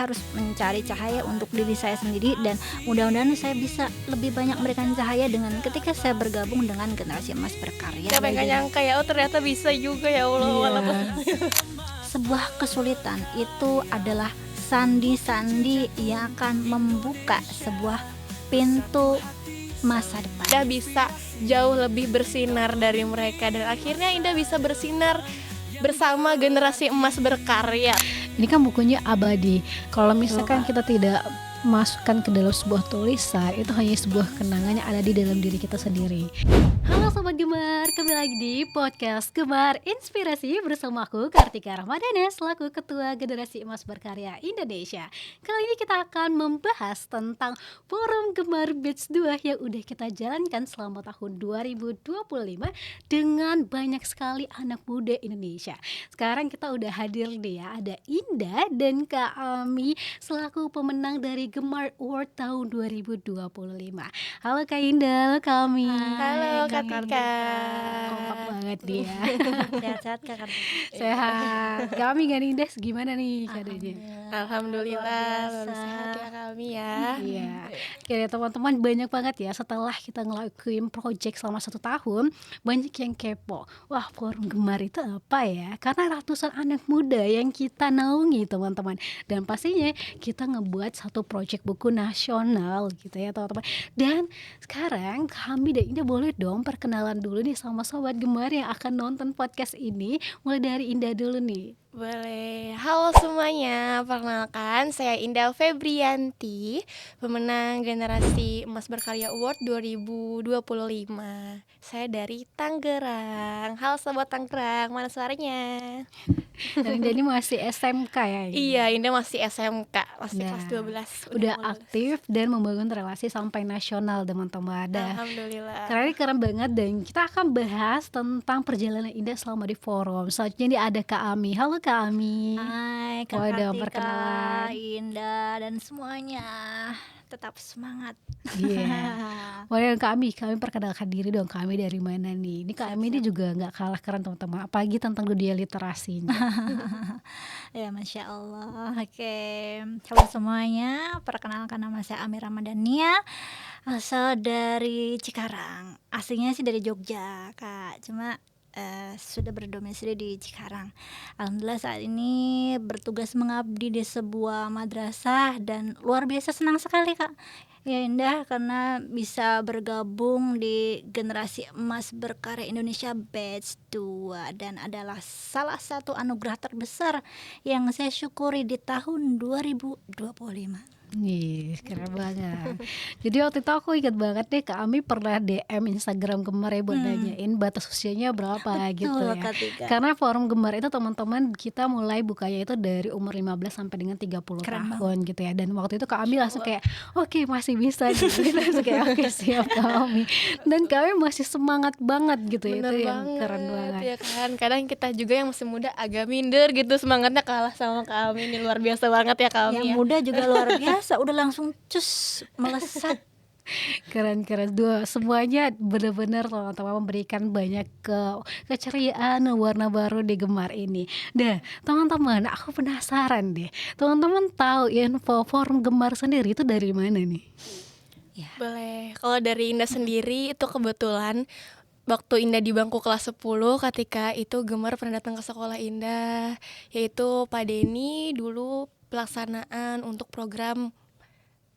saya harus mencari cahaya untuk diri saya sendiri, dan mudah-mudahan saya bisa lebih banyak memberikan cahaya dengan ketika saya bergabung dengan generasi emas berkarya. Siapa yang gak nyangka ya, ternyata bisa juga ya Allah. Walaupun sebuah kesulitan itu adalah sandi-sandi yang akan membuka sebuah pintu masa depan. Indah bisa jauh lebih bersinar dari mereka, dan akhirnya Indah bisa bersinar bersama generasi emas berkarya. Ini kan bukunya abadi. Kalau misalkan kita tidak masukkan ke dalam sebuah tulisan, itu hanya sebuah kenangan yang ada di dalam diri kita sendiri. Halo Sobat Gemar, kembali lagi di podcast Gemar Inspirasi bersama aku Kartika Ramadana selaku Ketua Generasi Emas Berkarya Indonesia. Kali ini kita akan membahas tentang Forum Gemar Batch 2 yang udah kita jalankan selama tahun 2025 dengan banyak sekali anak muda Indonesia. Sekarang kita udah hadir nih ya, ada Indah dan Kak Ami selaku pemenang dari Gemar Award tahun 2025. Halo Kak Indah, halo Kak Ami. Halo Kak Tika. Kompak banget dia. Sehat-sehat Kak Kartika. Sehat. Kami gak nih Indah, gimana nih keadaannya? Alhamdulillah, lalu sehat ya kami ya. Iya. Oke teman-teman, banyak banget ya setelah kita ngelakuin project selama 1 tahun, banyak yang kepo. Wah, Forum Gemar itu apa ya? Karena ratusan anak muda yang kita naungi teman-teman. Dan pastinya kita ngebuat satu project buku nasional gitu ya teman-teman. Dan sekarang kami dan Indah boleh dong perkenalan dulu nih sama Sobat Gemar yang akan nonton podcast ini. Mulai dari Indah dulu nih. Boleh. Halo semuanya, perkenalkan saya Indah Febrianti, pemenang Generasi Emas Berkarya Award 2025. Saya dari Tangerang. Halo Sobat Tangerang, mana suaranya? Dan Indah ini masih SMK ya Indah? Iya, Indah masih SMK, masih Nah, kelas 12. Udah mau lulus. aktif dan membangun relasi sampai nasional teman-teman. Alhamdulillah. Karena ini keren banget, dan kita akan bahas tentang perjalanan Indah selama di forum. Selanjutnya ini ada Kak Ami. Halo Kak Ami. Hai Kak Waduh, Kartika, perkenalan. Indah dan semuanya, tetap semangat. Iya. Boleh Kak Ami, kami perkenalkan diri dong. Kami dari mana nih? Ini Kak Ami ini juga nggak kalah keren teman-teman. Apalagi tentang dunia literasinya. Ya Masya Allah. Oke, halo semuanya, perkenalkan nama saya Ami Ramadhania, asal dari Cikarang. Aslinya sih dari Jogja Kak, cuma sudah berdomisili di Cikarang. Alhamdulillah saat ini bertugas mengabdi di sebuah madrasah, dan luar biasa senang sekali Kak ya Indah, karena bisa bergabung di Generasi Emas Berkarya Indonesia Batch 2, dan adalah salah satu anugerah terbesar yang saya syukuri di tahun 2025. Nih, keren banget. Jadi waktu itu aku ingat banget deh, Kak Ami pernah DM Instagram Gemar ya buat nanyain batas usianya berapa gitu Betul, ya. Kak Tika. Karena forum Gemar itu teman-teman kita mulai bukanya itu dari umur 15 sampai dengan 30 Keren tahun gitu ya. Dan waktu itu Kak Ami langsung kayak oke, masih bisa gitu. Kita langsung kayak oke, siap Kak Ami. Dan kami masih semangat banget gitu. Bener itu yang banget, keren banget. ya kan. Kadang kita juga yang masih muda agak minder gitu, semangatnya kalah sama kami. Ini luar biasa banget ya kami Yang ya. muda juga luar biasa, udah langsung cus melesat. Keren-keren dua, semuanya benar-benar teman-teman memberikan banyak keceriaan, warna baru di Gemar ini. Dah, teman-teman, aku penasaran deh. Teman-teman tahu info forum Gemar sendiri itu dari mana nih? Boleh. Kalau dari Indah sendiri itu kebetulan waktu Indah di bangku kelas 10, ketika itu Gemar pernah datang ke sekolah Indah, yaitu Pak Denny dulu pelaksanaan untuk program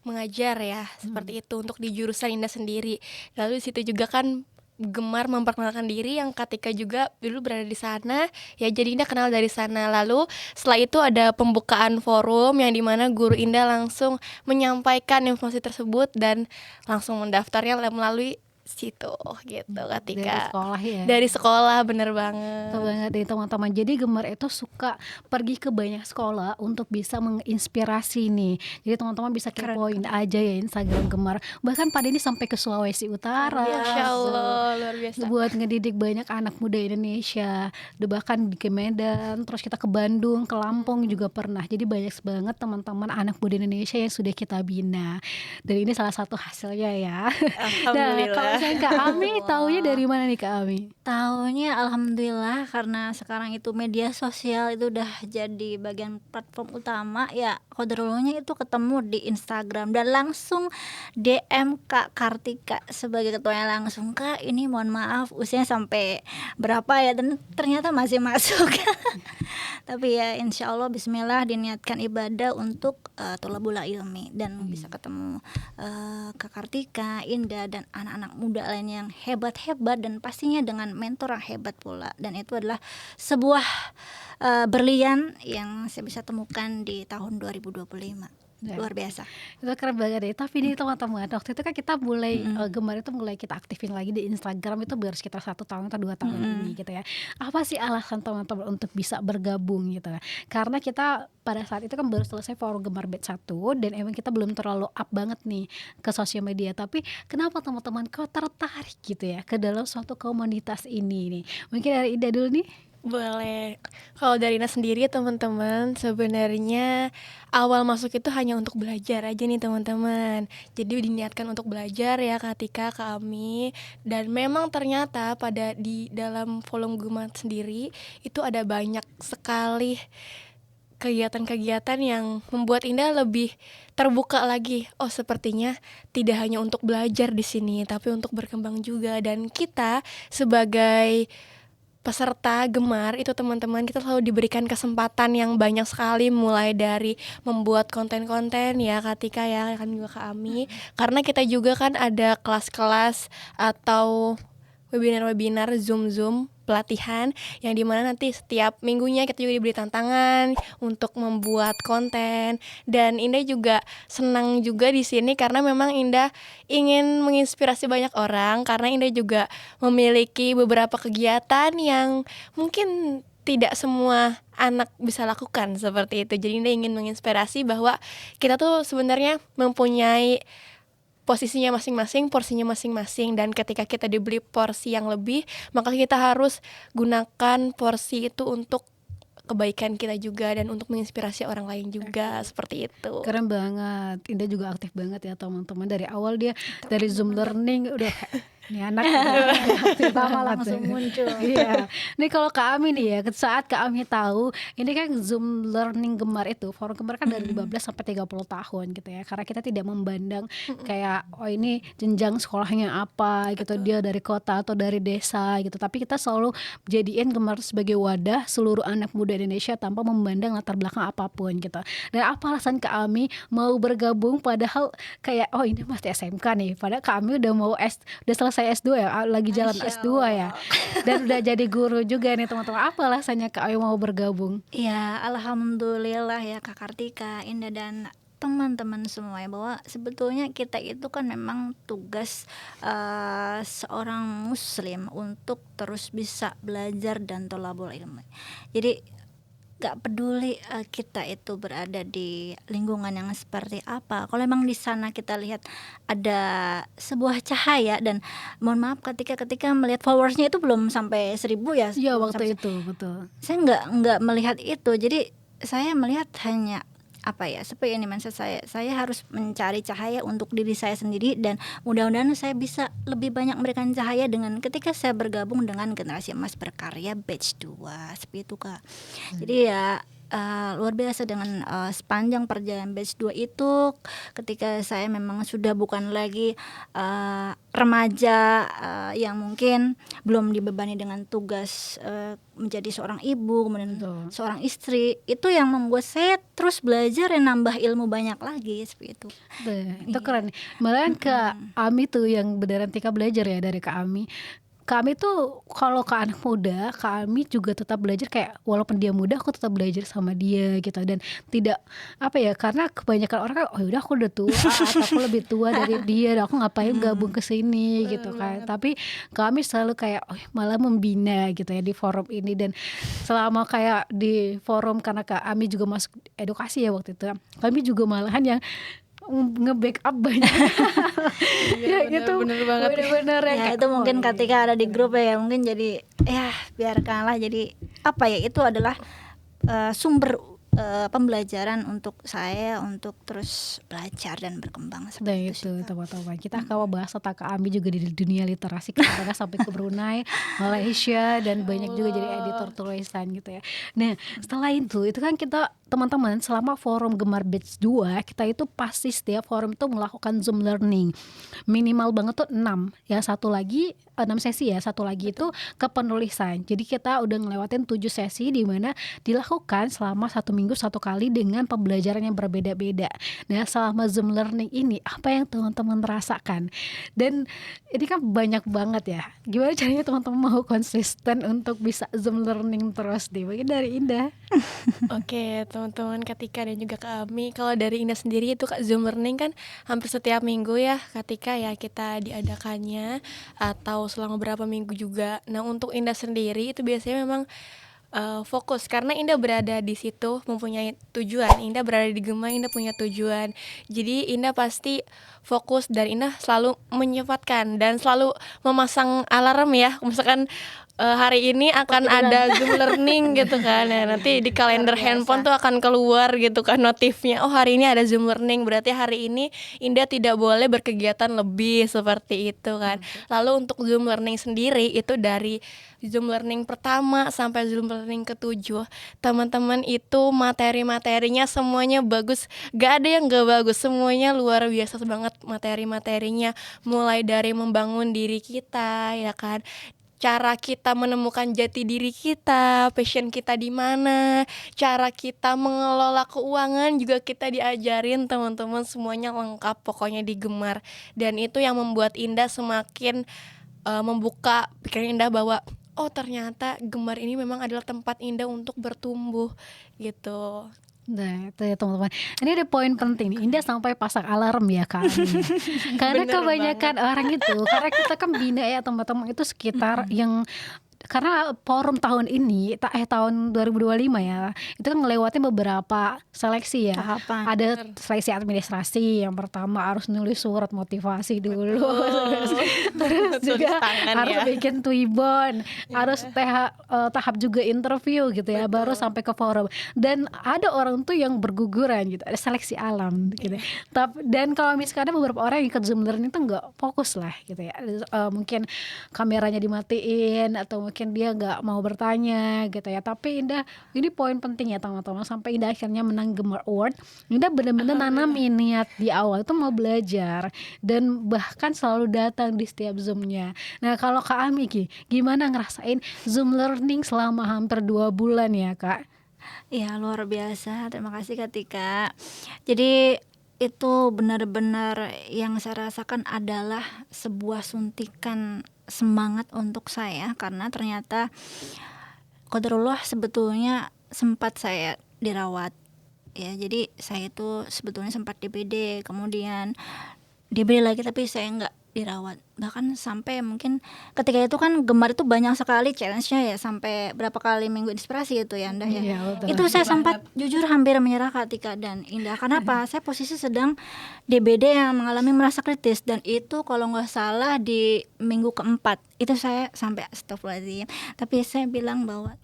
mengajar ya, seperti itu untuk di jurusan Indah sendiri. Lalu di situ juga kan Gemar memperkenalkan diri yang ketika juga dulu berada di sana, ya jadi Indah kenal dari sana. Lalu setelah itu ada pembukaan forum yang dimana guru Indah langsung menyampaikan informasi tersebut dan langsung mendaftarnya melalui situ gitu ketika Dari sekolah ya? Dari sekolah, bener banget. Betul banget nih teman-teman. Jadi Gemar itu suka pergi ke banyak sekolah untuk bisa menginspirasi nih. Jadi teman-teman bisa kepoin aja ya Instagram Gemar. Bahkan pada ini sampai ke Sulawesi Utara. Masya Allah, luar biasa. Buat ngedidik banyak anak muda Indonesia. Udah bahkan ke Medan, terus kita ke Bandung, ke Lampung juga pernah. Jadi banyak banget teman-teman anak muda Indonesia yang sudah kita bina. Dan ini salah satu hasilnya ya. Alhamdulillah. Nah, kalau alasan Kak Ami taunya dari mana nih Kak Ami? Taunya alhamdulillah karena sekarang itu media sosial itu udah jadi bagian platform utama ya, qadarullohnya itu ketemu di Instagram dan langsung DM Kak Kartika sebagai ketuanya langsung, "Kak, ini mohon maaf usianya sampai berapa ya?" Dan ternyata masih masuk. Tapi ya insya Allah bismillah diniatkan ibadah untuk tholabul ilmi dan bisa ketemu Kak Kartika, Indah dan anak-anak muda lain yang hebat-hebat dan pastinya dengan mentor yang hebat pula, dan itu adalah sebuah berlian yang saya bisa temukan di tahun 2025. Ya. Luar biasa. Itu keren banget deh. Tapi nih teman-teman, waktu itu kan kita mulai Gemar itu mulai kita aktifin lagi di Instagram itu baru sekitar 1 tahun atau 2 tahun ini gitu ya. Apa sih alasan teman-teman untuk bisa bergabung gitu ya? Karena kita pada saat itu kan baru selesai forum Gemar Batch 1 dan emang kita belum terlalu up banget nih ke sosial media. Tapi kenapa teman-teman kok tertarik gitu ya ke dalam suatu komunitas ini nih? Mungkin dari Ida dulu nih. Boleh. Kalau dari Ina sendiri teman-teman, sebenarnya awal masuk itu hanya untuk belajar aja nih teman-teman. Jadi diniatkan untuk belajar ya ketika kami, dan memang ternyata di dalam volume Gemar sendiri itu ada banyak sekali kegiatan-kegiatan yang membuat Indah lebih terbuka lagi. Oh, sepertinya tidak hanya untuk belajar di sini, tapi untuk berkembang juga. Dan kita sebagai peserta Gemar itu teman-teman, kita selalu diberikan kesempatan yang banyak sekali, mulai dari membuat konten-konten ya Katika ya, kan juga Kak Ami, karena kita juga kan ada kelas-kelas atau webinar-webinar Zoom pelatihan yang dimana nanti setiap minggunya kita juga diberi tantangan untuk membuat konten. Dan Indah juga senang juga di sini karena memang Indah ingin menginspirasi banyak orang, karena Indah juga memiliki beberapa kegiatan yang mungkin tidak semua anak bisa lakukan seperti itu. Jadi Indah ingin menginspirasi bahwa kita tuh sebenarnya mempunyai posisinya masing-masing, porsinya masing-masing, dan ketika kita dibeli porsi yang lebih, maka kita harus gunakan porsi itu untuk kebaikan kita juga dan untuk menginspirasi orang lain juga. Seperti itu. Keren banget. Indah juga aktif banget ya teman-teman. Dari awal dia dari Zoom learning udah ini anak Pertama langsung muncul. Iya. Nih kalau Kak Ami nih ya, saat Kak Ami tahu ini kan Zoom learning Gemar itu, forum Gemar kan dari 15 sampai 30 tahun gitu ya. Karena kita tidak memandang kayak oh ini jenjang sekolahnya apa gitu, dia dari kota atau dari desa gitu. Tapi kita selalu jadiin Gemar sebagai wadah seluruh anak muda Indonesia tanpa memandang latar belakang apapun gitu. Dan apa alasan Kak Ami mau bergabung padahal kayak oh ini masih SMK nih, padahal Kak Ami udah udah selesai S2 ya, lagi jalan Masya S2 ya, dan udah jadi guru juga nih teman-teman. Apa alasannya Kak Ayu mau bergabung? Ya alhamdulillah ya Kak Kartika, Indah dan teman-teman semua ya, bahwa sebetulnya kita itu kan memang tugas seorang muslim untuk terus bisa belajar dan tholabul ilmi. Jadi gak peduli kita itu berada di lingkungan yang seperti apa, kalau memang di sana kita lihat ada sebuah cahaya, dan mohon maaf ketika melihat followersnya itu belum sampai 1.000 ya. Iya belum waktu sampai, itu betul. saya nggak melihat itu. Jadi saya melihat hanya apa ya, seperti ini mindset saya harus mencari cahaya untuk diri saya sendiri, dan mudah-mudahan saya bisa lebih banyak memberikan cahaya dengan ketika saya bergabung dengan Generasi Emas Berkarya Batch 2 seperti itu Kak. Jadi ya luar biasa dengan sepanjang perjalanan Batch 2 itu, ketika saya memang sudah bukan lagi remaja yang mungkin belum dibebani dengan tugas menjadi seorang ibu, kemudian seorang istri, itu yang membuat saya terus belajar dan nambah ilmu banyak lagi seperti itu. Itu keren. Malahan Kak Ami tuh yang beneran Tika belajar ya dari Kak Ami. Kak Ami tuh kalau ke anak muda, Kak Ami juga tetap belajar, kayak walaupun dia muda aku tetap belajar sama dia gitu. Dan tidak apa ya, karena kebanyakan orang kan oh yaudah aku udah tua atau aku lebih tua dari dia, dan aku ngapain gabung ke sini gitu kan. Tapi Kak Ami selalu kayak oh, malah membina gitu ya di forum ini. Dan selama kayak di forum, karena Kak Ami juga masuk edukasi ya waktu itu, kami juga malahan yang nge-backup banyak. Ya gitu bener banget. bener-bener Ya itu mungkin ketika ada di grup ya, mungkin jadi ya biarkanlah, jadi apa ya, itu adalah sumber pembelajaran untuk saya untuk terus belajar dan berkembang Nah seperti itu sih, Kak. teman-teman, kita akan bahas tentang Kak Ami juga di dunia literasi, karena sampai ke Brunei, Malaysia, dan banyak juga jadi editor tulisan gitu ya. Nah setelah itu kan kita teman-teman selama forum Gemar Batch 2 kita itu pasti setiap forum itu melakukan Zoom learning minimal banget tuh 6 ya, satu lagi 6 sesi ya, satu lagi itu kepenulisan. Jadi kita udah ngelewatin 7 sesi di mana dilakukan selama 1 minggu 1 kali dengan pembelajaran yang berbeda-beda. Nah selama Zoom learning ini apa yang teman-teman rasakan? Dan ini kan banyak banget ya, gimana caranya teman-teman mau konsisten untuk bisa Zoom learning terus nih? Mungkin dari Indah. Oke, teman-teman Katika dan juga Kak Ami, kalau dari Indah sendiri itu Kak Zoom learning kan hampir setiap minggu ya ketika ya kita diadakannya atau selama berapa minggu juga. Nah, untuk Indah sendiri itu biasanya memang fokus karena Indah berada di situ mempunyai tujuan. Indah berada di Gema, Indah punya tujuan. Jadi Indah pasti fokus dan Indah selalu menyempatkan dan selalu memasang alarm ya. Misalkan hari ini akan ada Zoom learning gitu kan. Nah, nanti di kalender handphone tuh akan keluar gitu kan notifnya. Oh, hari ini ada Zoom learning, berarti hari ini Indah tidak boleh berkegiatan lebih seperti itu kan. Lalu untuk Zoom learning sendiri itu dari Zoom learning pertama sampai Zoom learning ke-7, teman-teman itu materi-materinya semuanya bagus. Gak ada yang gak bagus, semuanya luar biasa banget materi-materinya. Mulai dari membangun diri kita ya kan, cara kita menemukan jati diri kita, passion kita di mana, cara kita mengelola keuangan juga kita diajarin teman-teman, semuanya lengkap pokoknya di Gemar. Dan itu yang membuat Indah semakin membuka pikiran Indah bahwa oh ternyata Gemar ini memang adalah tempat Indah untuk bertumbuh gitu. Nah itu ya teman-teman, ini ada poin penting nih, Indah sampai pasang alarm ya Kak Ami. Karena Bener kebanyakan orang itu, karena kita kan bina ya teman-teman itu sekitar yang, karena forum tahun ini tahun 2025 ya, itu kan ngelewatin beberapa seleksi ya. Tahapan. Ada seleksi administrasi, yang pertama harus nulis surat motivasi dulu, terus Tulis juga tangan harus ya. bikin Twibbon, harus tahap juga interview gitu ya, baru sampai ke forum. Dan ada orang tuh yang berguguran gitu, ada seleksi alam gitu. Dan kalau misalkan ada beberapa orang yang ikut Zoom learning itu nggak fokus lah gitu ya. Mungkin kameranya dimatiin atau mungkin dia nggak mau bertanya gitu ya. Tapi Indah, ini poin penting ya teman-teman, sampai Indah akhirnya menang Gemar Award. Indah benar-benar nanamin niat di awal itu mau belajar dan bahkan selalu datang di setiap Zoom-nya. Nah kalau Kak Ami gimana ngerasain Zoom learning selama hampir 2 bulan ya Kak? Iya, luar biasa. Terima kasih Kak Tika. Jadi itu benar-benar yang saya rasakan adalah sebuah suntikan semangat untuk saya, karena ternyata qadarullah sebetulnya sempat saya dirawat ya. Jadi saya itu sebetulnya sempat DBD, kemudian DBD lagi, tapi saya nggak dirawat. Bahkan sampai mungkin ketika itu kan Gemar itu banyak sekali challenge-nya ya, sampai berapa kali minggu inspirasi itu ya Indah ya. Iya, betul. Itu saya sempat jujur hampir menyerah Kak Tika dan Indah. Kenapa? Saya posisi sedang DBD yang mengalami merasa kritis, dan itu kalau nggak salah di minggu keempat itu saya sampai astagfirullahaladzim. Tapi saya bilang bahwa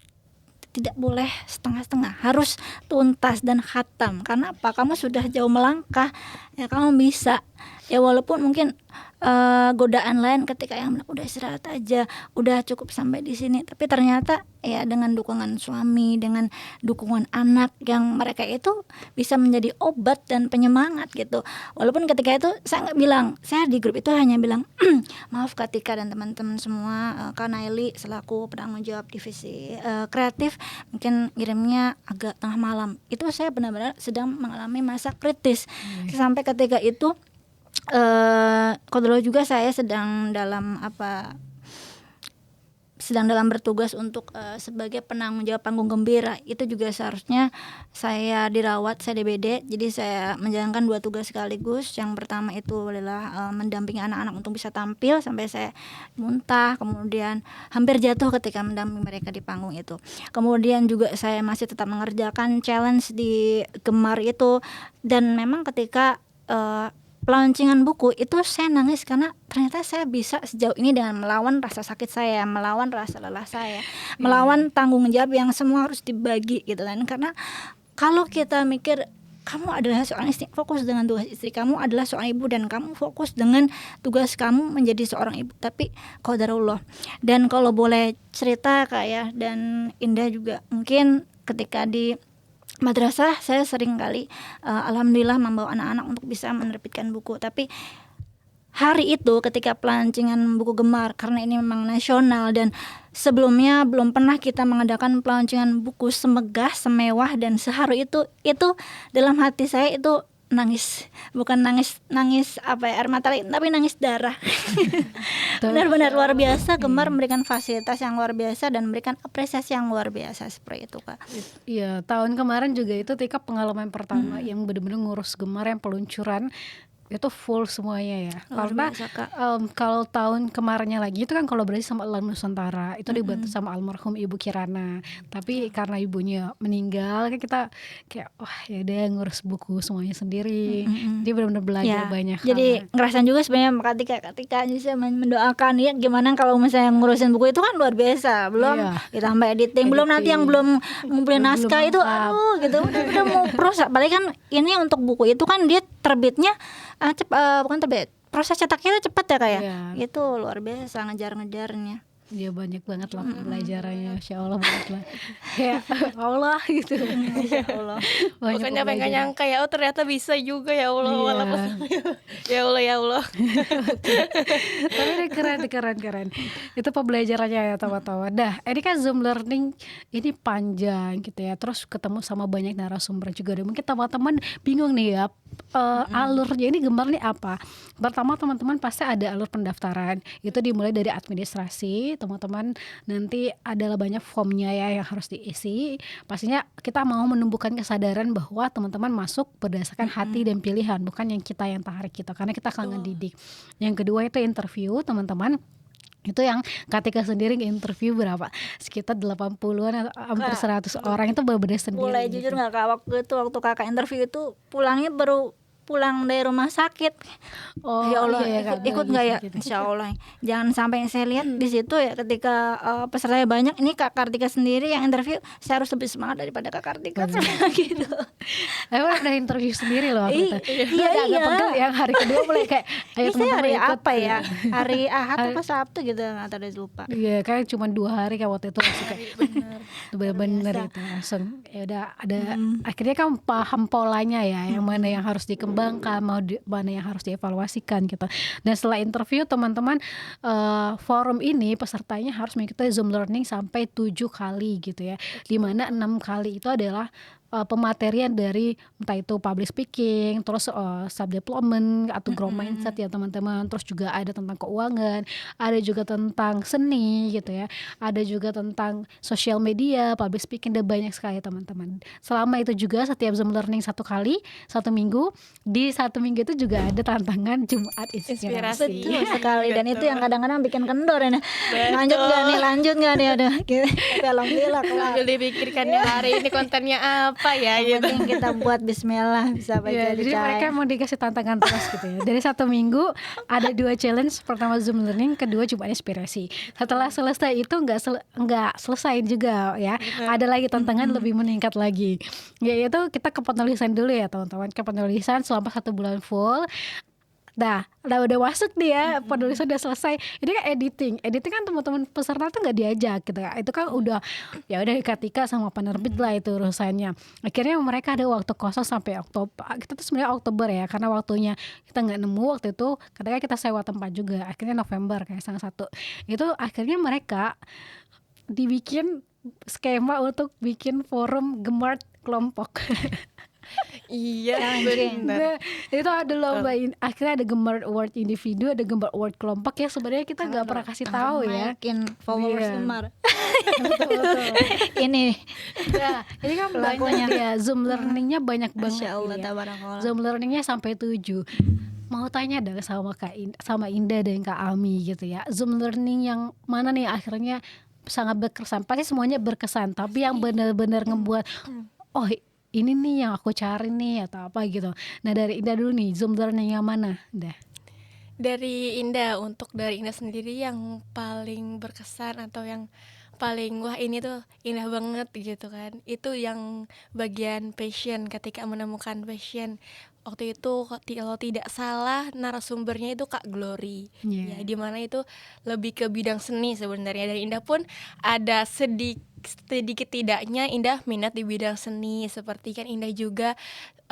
tidak boleh setengah-setengah, harus tuntas dan khatam. Karena apa? Kamu sudah jauh melangkah, ya kamu bisa. Ya walaupun mungkin godaan lain ketika yang bilang udah istirahat aja, udah cukup sampai di sini. Tapi ternyata ya dengan dukungan suami, dengan dukungan anak, yang mereka itu bisa menjadi obat dan penyemangat gitu. Walaupun ketika itu saya nggak bilang, saya di grup itu hanya bilang maaf Kak Tika dan teman-teman semua, Kak Naili selaku penanggung jawab divisi kreatif mungkin ngirimnya agak tengah malam. Itu saya benar-benar sedang mengalami masa kritis. Sampai ketika itu qadarullah juga saya sedang dalam bertugas untuk sebagai penanggung jawab panggung gembira. Itu juga seharusnya saya dirawat, saya DBD. Jadi saya menjalankan 2 tugas sekaligus. Yang pertama itu adalah mendampingi anak-anak untuk bisa tampil sampai saya muntah, kemudian hampir jatuh ketika mendampingi mereka di panggung itu. Kemudian juga saya masih tetap mengerjakan challenge di Gemar itu. Dan memang ketika pelancingan buku itu saya nangis, karena ternyata saya bisa sejauh ini dengan melawan rasa sakit saya, melawan rasa lelah saya, melawan tanggung jawab yang semua harus dibagi gitu kan. Karena kalau kita mikir kamu adalah seorang istri, fokus dengan tugas istri, kamu adalah seorang ibu dan kamu fokus dengan tugas kamu menjadi seorang ibu. Tapi qadarullah. Dan kalau boleh cerita Kak ya, dan Indah juga, mungkin ketika di madrasah saya sering kali alhamdulillah membawa anak-anak untuk bisa menerbitkan buku. Tapi hari itu ketika pelancingan buku Gemar, karena ini memang nasional dan sebelumnya belum pernah kita mengadakan pelancingan buku semegah, semewah dan seharu itu dalam hati saya itu nangis, bukan nangis apa ya, air mata, tapi nangis darah. Benar-benar luar biasa. Gemar memberikan fasilitas yang luar biasa dan memberikan apresiasi yang luar biasa seperti itu Kak. Iya, tahun kemarin juga itu Tika pengalaman pertama yang benar-benar ngurus Gemar yang peluncuran itu full semuanya ya. Luar Karena biasa, Kak. kalau tahun kemarinnya lagi itu kan kolaborasi sama Alam Nusantara, itu dibantu sama almarhum Ibu Kirana. Tapi karena ibunya meninggal kan kita kayak wah ya udah ngurus buku semuanya sendiri. Dia benar-benar belajar banyak. Jadi ngerasain juga sebenarnya ketika bisa mendoakan ya, gimana kalau misalnya ngurusin buku itu kan luar biasa. Belum ditambah editing, belum nanti yang belum ngumpulin naskah itu aduh gitu udah mau proses. Apalagi kan ini untuk buku itu kan dia terbitnya bukan terbit, proses cetaknya itu cepat ya Kak ya. Itu luar biasa ngejar-ngejarnya. Dia banyak banget lah pembelajarannya, Masya Allah banget lah. Kayak Allah gitu. Masya Allah. Bukannya pengen nyangka ya, oh ternyata bisa juga ya Allah. Walaupun ya Allah. Tapi ini keren. Itu pembelajarannya ya teman-teman. Dah, ini kan Zoom learning ini panjang gitu ya. Terus ketemu sama banyak narasumber juga. Dan mungkin teman-teman bingung nih ya, alurnya ini Gemar nih apa. Pertama teman-teman pasti ada alur pendaftaran. Itu dimulai dari administrasi. Teman-teman nanti adalah banyak formnya ya yang harus diisi. Pastinya kita mau menumbuhkan kesadaran bahwa teman-teman masuk berdasarkan hati dan pilihan, bukan yang tarik kita, karena kita akan ngedidik. Yang kedua itu interview teman-teman. Itu yang Katika sendiri interview berapa? Sekitar 80-an atau hampir 100 orang, itu berbeda sendiri. Mulai jujur nggak Kak, waktu Kakak interview itu pulangnya baru pulang dari rumah sakit. Ya Allah, ikut nggak ya? Insya Allah. Jangan sampai saya lihat di situ ya ketika pesertanya banyak. Ini Kak Kartika sendiri yang interview, saya harus lebih semangat daripada Kak Kartika gitu. Udah interview sendiri loh waktu itu. Iya. Agak pegel yang hari kedua mulai kayak ayo Ini saya hari ikut. apa ya? Hari Ahad apa Sabtu gitu, nggak tahu, udah lupa. Iya, kayak cuma 2 hari kayak waktu itu langsung kayak bener-bener itu langsung ya udah ada. Akhirnya kan paham polanya ya, yang mana yang harus dikembangkan, mana yang harus dievaluasikan gitu. Dan setelah interview teman-teman, forum ini pesertanya harus mengikuti Zoom learning sampai 7 kali gitu ya, dimana 6 kali itu adalah pematerian dari entah itu public speaking, terus self development atau growth mindset ya teman-teman. Terus juga ada tentang keuangan, ada juga tentang seni gitu ya, ada juga tentang social media, public speaking, dan banyak sekali teman-teman. Selama itu juga setiap Zoom learning 1 kali 1 minggu, di 1 minggu itu juga ada tantangan Jumat Inspirasi. Betul sekali. Dan itu yang kadang-kadang bikin kendor ya. Lanjut nggak nih ada gitu. Tapi alhamdulillah sambil dipikirkannya hari ini kontennya apa ya yang gitu. penting kita buat bismillah bisa baca Jadi mereka mau dikasih tantangan terus gitu ya. Dari 1 minggu ada 2 challenge, pertama Zoom learning, kedua Jumat Inspirasi. Setelah selesai itu nggak selesai juga ya. Ada lagi tantangan lebih meningkat lagi. Yaitu kita ke penulisan dulu ya teman-teman. Ke penulisan selama 1 bulan full. Nah, udah masuk nih ya, penulisan udah selesai. Ini kan editing kan teman-teman peserta tuh nggak diajak gitu. Itu kan udah Katika sama penerbit lah itu urusannya. Akhirnya mereka ada waktu kosong sampai Oktober. Kita tuh sebenarnya Oktober ya, karena waktunya kita nggak nemu waktu itu. Ketika kita sewa tempat juga, akhirnya November kayak salah satu. Itu akhirnya mereka dibikin skema untuk bikin forum Gemar kelompok. Iya benar. Itu ada lomba akhirnya ada Gemar Award individu, ada Gemar Award kelompok ya. Sebenarnya kita nggak pernah kasih tahu ya. Naikin followers Gemar. Betul. Ini Ini kan banyak ya, Zoom learningnya banyak banget. Masya Allah, ya. tabarakallah. Zoom learningnya sampai 7. Mau tanya dong sama Indah dan Kak Ami gitu ya, Zoom learning yang mana nih akhirnya sangat berkesan? Pasti semuanya berkesan, tapi yang benar-benar ngebuat oh ini nih yang aku cari nih atau apa gitu. Nah dari Indah dulu nih, Zoom learning yang mana? Dari Indah, untuk dari Indah sendiri yang paling berkesan atau yang paling wah ini tuh indah banget gitu kan. Itu yang bagian passion, ketika menemukan passion. Waktu itu kalau tidak salah narasumbernya itu Kak Glory. Iya. Ya, di mana itu lebih ke bidang seni sebenarnya. Dan Indah pun ada sedikit tidaknya Indah minat di bidang seni. Seperti kan Indah juga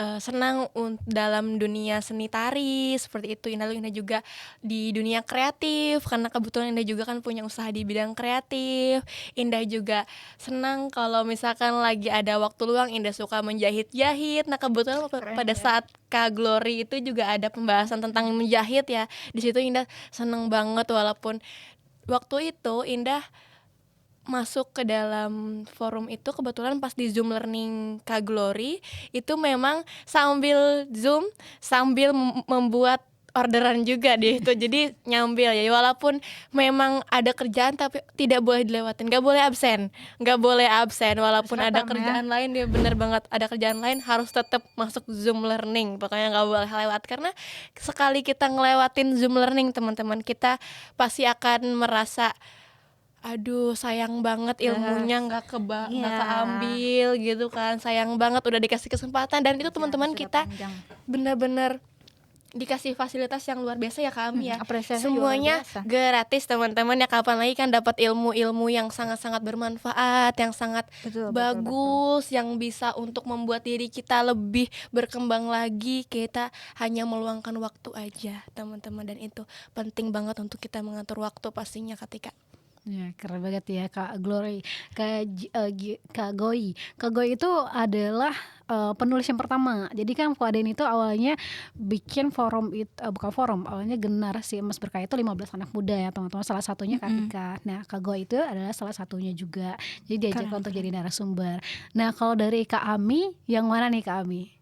senang dalam dunia seni tari seperti itu. Indah juga di dunia kreatif karena kebetulan Indah juga kan punya usaha di bidang kreatif. Indah juga senang kalau misalkan lagi ada waktu luang Indah suka menjahit-jahit. Nah kebetulan pada saat Kak Glory itu juga ada pembahasan tentang menjahit ya. Di situ Indah senang banget, walaupun waktu itu Indah masuk ke dalam forum itu kebetulan pas di Zoom learning Kak Glory itu memang sambil Zoom sambil membuat orderan juga di itu. Jadi nyambil ya, walaupun memang ada kerjaan tapi tidak boleh dilewatin, nggak boleh absen walaupun ada kerjaan lain. Dia bener banget, ada kerjaan lain harus tetap masuk Zoom learning, pokoknya nggak boleh lewat. Karena sekali kita ngelewatin Zoom learning teman-teman, kita pasti akan merasa aduh sayang banget ilmunya nggak keambil gitu kan, sayang banget udah dikasih kesempatan. Dan itu teman-teman kita benar-benar dikasih fasilitas yang luar biasa ya kami ya, semuanya gratis teman-teman ya. Kapan lagi kan dapat ilmu-ilmu yang sangat-sangat bermanfaat, yang sangat bagus, yang bisa untuk membuat diri kita lebih berkembang lagi. Kita hanya meluangkan waktu aja teman-teman, dan itu penting banget untuk kita mengatur waktu pastinya ketika. Ya, keren banget ya Kak Glory. Kak Goy itu adalah penulis yang pertama. Jadi kan Kak Den itu awalnya bikin forum itu, bukan forum, awalnya Generasi Emas Berkah itu 15 anak muda ya teman-teman. Salah satunya Kak Tika. Nah Kak Goy itu adalah salah satunya juga. Jadi diajak untuk jadi narasumber. Nah kalau dari Kak Ami, yang mana nih Kak Ami?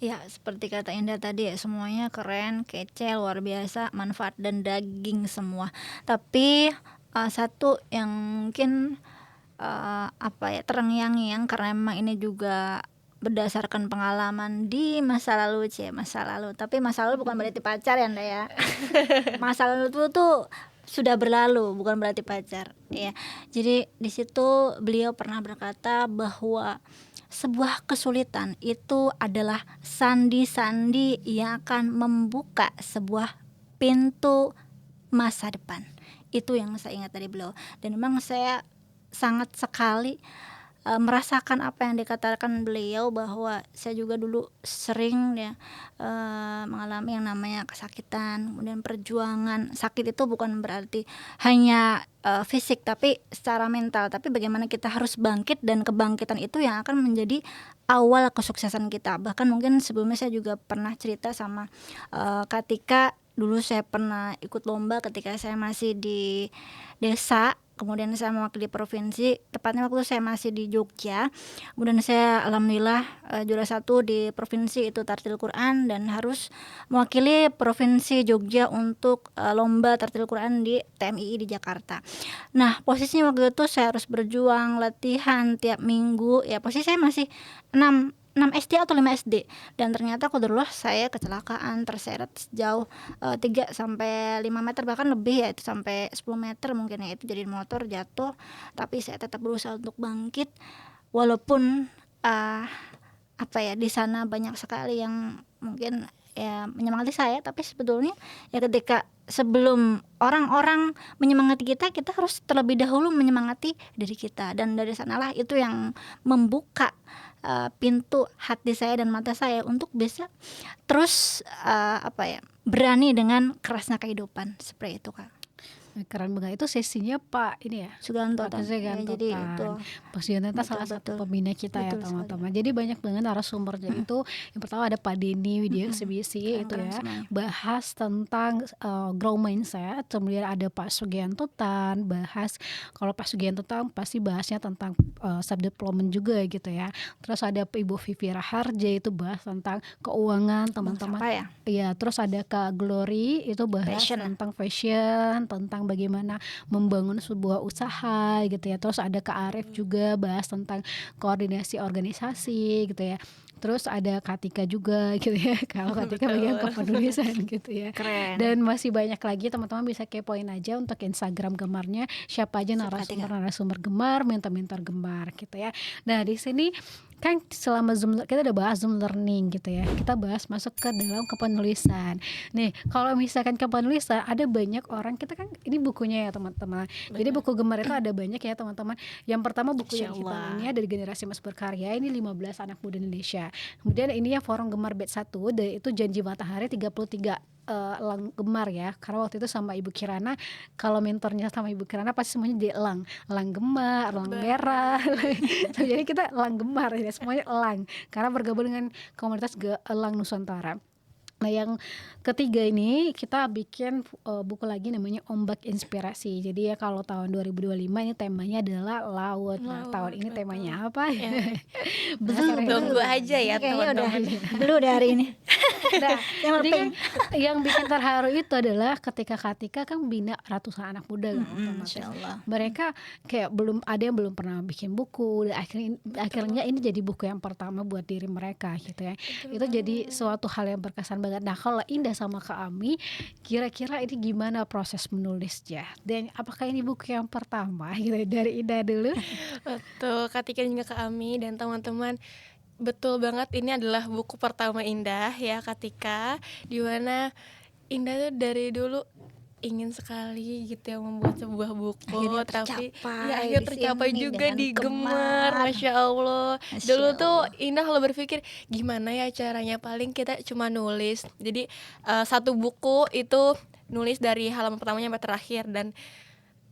Ya seperti kata Indah tadi ya, semuanya keren, kece, luar biasa, manfaat dan daging semua. Tapi satu yang mungkin terngiang-ngiang, karena memang ini juga berdasarkan pengalaman di masa lalu. Tapi masa lalu bukan berarti pacar ya Nda ya. Masa lalu tuh sudah berlalu, bukan berarti pacar ya. Jadi di situ beliau pernah berkata bahwa sebuah kesulitan itu adalah sandi-sandi yang akan membuka sebuah pintu masa depan. Itu yang saya ingat dari beliau, dan memang saya sangat sekali merasakan apa yang dikatakan beliau, bahwa saya juga dulu sering ya mengalami yang namanya kesakitan, kemudian perjuangan. Sakit itu bukan berarti hanya fisik tapi secara mental, tapi bagaimana kita harus bangkit, dan kebangkitan itu yang akan menjadi awal kesuksesan kita. Bahkan mungkin sebelumnya saya juga pernah cerita sama Katika. Dulu saya pernah ikut lomba ketika saya masih di desa, kemudian saya mewakili provinsi, tepatnya waktu saya masih di Jogja. Kemudian saya alhamdulillah juara 1 di provinsi itu tartil Quran, dan harus mewakili provinsi Jogja untuk lomba tartil Quran di TMII di Jakarta. Nah posisinya waktu itu saya harus berjuang latihan tiap minggu ya. Posisi saya masih 6 SD atau 5 SD, dan ternyata qadarullah saya kecelakaan, terseret sejauh 3-5 meter, bahkan lebih ya, itu sampai 10 meter mungkin ya. Itu jadi motor jatuh, tapi saya tetap berusaha untuk bangkit, walaupun di sana banyak sekali yang mungkin ya menyemangati saya, tapi sebetulnya ya ketika sebelum orang-orang menyemangati kita, kita harus terlebih dahulu menyemangati diri kita. Dan dari sanalah itu yang membuka pintu hati saya dan mata saya untuk bisa terus berani dengan kerasnya kehidupan, seperti itu Kak. Keren banget. Itu sesinya Pak ini ya, Suganto Pak Suganto. Jadi itu Pak Suganto itu salah satu pembina kita ya teman-teman. Jadi banyak banget narasumbernya itu. Yang pertama ada Pak Denny Widya Eksibisi itu ya, bahas tentang grow mindset. Kemudian ada Pak Sugianto Tan, bahas, kalau Pak Sugianto Tan pasti bahasnya tentang self development juga gitu ya. Terus ada Ibu Vivi Raharja itu bahas tentang keuangan teman-teman. Iya, terus ada Kak Glory itu bahas tentang fashion, tentang tentang bagaimana membangun sebuah usaha gitu ya. Terus ada Kak Arif juga bahas tentang koordinasi organisasi gitu ya. Terus ada Katika juga gitu ya. Kalau Katika bagian kepenulisan gitu ya. Keren. Dan masih banyak lagi, teman-teman bisa kepoin aja untuk Instagram Gemarnya, siapa aja narasumber Gemar, mentor-mentor Gemar gitu ya. Nah, di sini kan selama Zoom kita udah bahas Zoom learning gitu ya. Kita bahas masuk ke dalam kepenulisan. Nih, kalau misalkan kepenulisan ada banyak orang, kita kan ini bukunya ya teman-teman. Jadi buku Gemar itu ada banyak ya teman-teman. Yang pertama buku yang kita Insyaallah. ini ya, dari Generasi Emas Berkarya, ini 15 anak muda Indonesia. Kemudian ini ya Forum Gemar Batch 1, dan itu Janji Matahari 33 elang Gemar ya. Karena waktu itu sama Ibu Kirana, kalau mentornya sama Ibu Kirana pasti semuanya di elang Gemar, elang merah. Jadi kita elang Gemar ya, semuanya elang karena bergabung dengan komunitas elang Nusantara. Nah, yang ketiga ini kita bikin buku lagi namanya Ombak Inspirasi. Jadi ya kalau tahun 2025 ini temanya adalah laut. Nah, tahun ini temanya apa ya? Betul. Tunggu aja ya Kayaknya udah teman-teman. dulu dari ini. Nah, Yang jadi penting. kan yang bikin terharu itu adalah ketika Katika kan bina ratusan anak muda kan, otomatis. Insyaallah. Mereka kayak belum ada yang belum pernah bikin buku, dan akhirnya ini jadi buku yang pertama buat diri mereka gitu ya. Itu jadi suatu hal yang berkesan banget. Nah, kalau Indah sama Kak Ami, kira-kira ini gimana proses menulisnya? Dan apakah ini buku yang pertama gitu ya? Dari Indah dulu? Betul, Katika dan juga Kak Ami dan teman-teman. Betul banget, ini adalah buku pertama Indah ya Katika, di mana Indah tuh dari dulu ingin sekali gitu ya membuat sebuah buku, Akhirnya tapi tercapai ya akhirnya di tercapai sini juga dengan di Gemar. Gemar, Masya Allah. Masya Dulu tuh Allah. Indah kalau berpikir gimana ya caranya, paling kita cuma nulis. Jadi satu buku itu nulis dari halaman pertamanya sampai terakhir, dan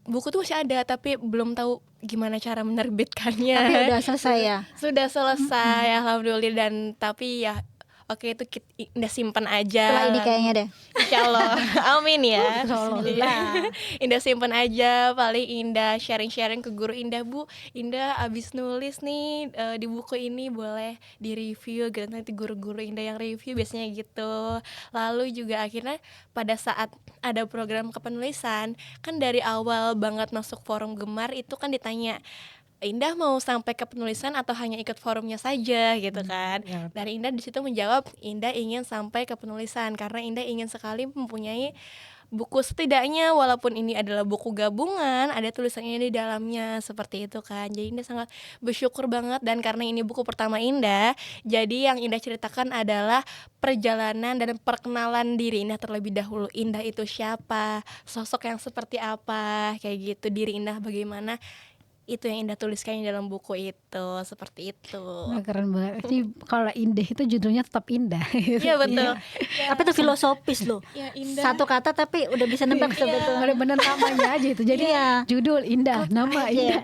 buku tuh masih ada tapi belum tahu gimana cara menerbitkannya. Tapi udah selesai ya. Sudah selesai alhamdulillah, dan tapi ya oke, itu Indah simpan aja. Setelah ini kayaknya deh. Insyaallah. Amin ya. Bismillah. Indah simpan aja, paling Indah sharing-sharing ke guru Indah, Bu, Indah abis nulis nih di buku ini boleh di-review gitu. Nanti guru-guru Indah yang review biasanya gitu. Lalu juga akhirnya pada saat ada program kepenulisan, kan dari awal banget masuk forum Gemar itu kan ditanya, Indah mau sampai ke penulisan atau hanya ikut forumnya saja gitu kan. Ya. Dan Indah di situ menjawab, Indah ingin sampai ke penulisan karena Indah ingin sekali mempunyai buku, setidaknya walaupun ini adalah buku gabungan, ada tulisannya di dalamnya, seperti itu kan. Jadi Indah sangat bersyukur banget, dan karena ini buku pertama Indah, jadi yang Indah ceritakan adalah perjalanan dan perkenalan diri Indah terlebih dahulu. Indah itu siapa, sosok yang seperti apa, kayak gitu, diri Indah bagaimana. Itu yang Indah tuliskan di dalam buku itu, seperti itu. Nah, keren banget. Jadi kalau Indah itu judulnya tetap Indah. Iya betul. Tapi itu filosofis loh. Ya Indah. Satu kata tapi udah bisa nebak sebetulnya. Bener-bener namanya aja itu. Jadi Iya. judul Indah, nama Aja. Indah.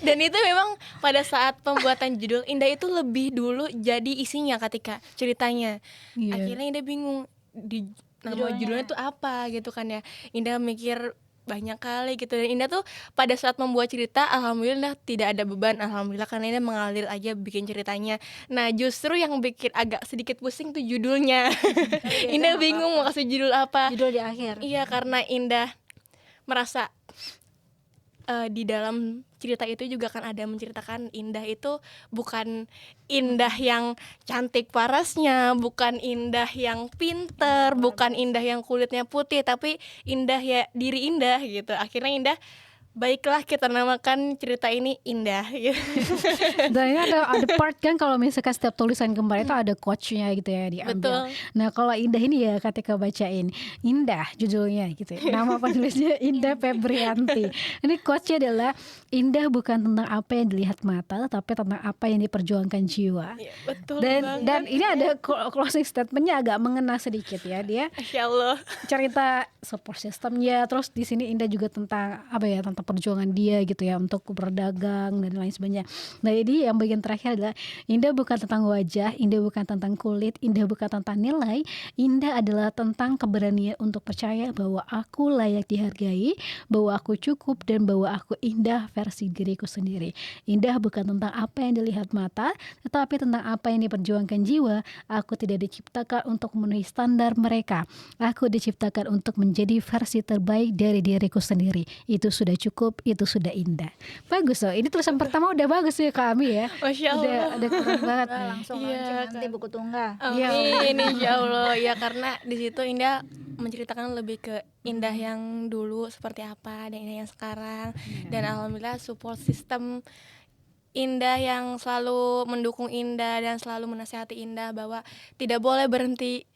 Dan itu memang pada saat pembuatan judul Indah itu lebih dulu jadi isinya ketika ceritanya. Iya. Akhirnya Indah bingung di nama judulnya tuh apa gitu kan ya. Indah mikir banyak kali gitu, dan Indah tuh pada saat membuat cerita alhamdulillah tidak ada beban, alhamdulillah, karena Indah mengalir aja bikin ceritanya. Nah, justru yang bikin agak sedikit pusing tuh judulnya. Indah bingung mau kasih judul apa. Judul di akhir. Iya, karena Indah merasa di dalam cerita itu juga kan ada menceritakan Indah itu bukan Indah yang cantik parasnya, bukan Indah yang pinter, bukan Indah yang kulitnya putih, tapi Indah ya diri Indah gitu. Akhirnya Indah, baiklah kita namakan cerita ini Indah gitu. Dan ini ada part kan, kalau misalkan setiap tulisan Gemar itu ada quotes-nya gitu ya Betul. diambil. Nah, kalau Indah ini ya ketika bacain Indah judulnya gitu ya. Nama penulisnya Indah Febrianti. Ini quotes-nya adalah, Indah bukan tentang apa yang dilihat mata, tapi tentang apa yang diperjuangkan jiwa. Ya, betul Dan banget. ini ada closing statement-nya agak mengena sedikit ya. Dia Masya Allah. cerita support systemnya, terus di sini Indah juga tentang apa ya, tentang perjuangan dia gitu ya untuk berdagang dan lain sebagainya. Nah ini yang bagian terakhir adalah indah bukan tentang wajah, indah bukan tentang kulit, indah bukan tentang nilai, indah adalah tentang keberanian untuk percaya bahwa aku layak dihargai, bahwa aku cukup, dan bahwa aku indah versi diriku sendiri. Indah bukan tentang apa yang dilihat mata, tetapi tentang apa yang diperjuangkan jiwa. Aku tidak diciptakan untuk memenuhi standar mereka. Aku diciptakan untuk menjadi versi terbaik dari diriku sendiri. Itu sudah cukup, itu sudah indah. Bagus loh. Ini tulisan pertama udah bagus ya kami ya. Masya Allah. Udah keren banget Udah nih. langsung Iya, launching nanti kan. buku tunggal. Amin, insya Allah. Ya karena di situ Indah menceritakan lebih ke Indah yang dulu seperti apa dan Indah yang sekarang. Dan alhamdulillah support system Indah yang selalu mendukung Indah dan selalu menasihati Indah bahwa tidak boleh berhenti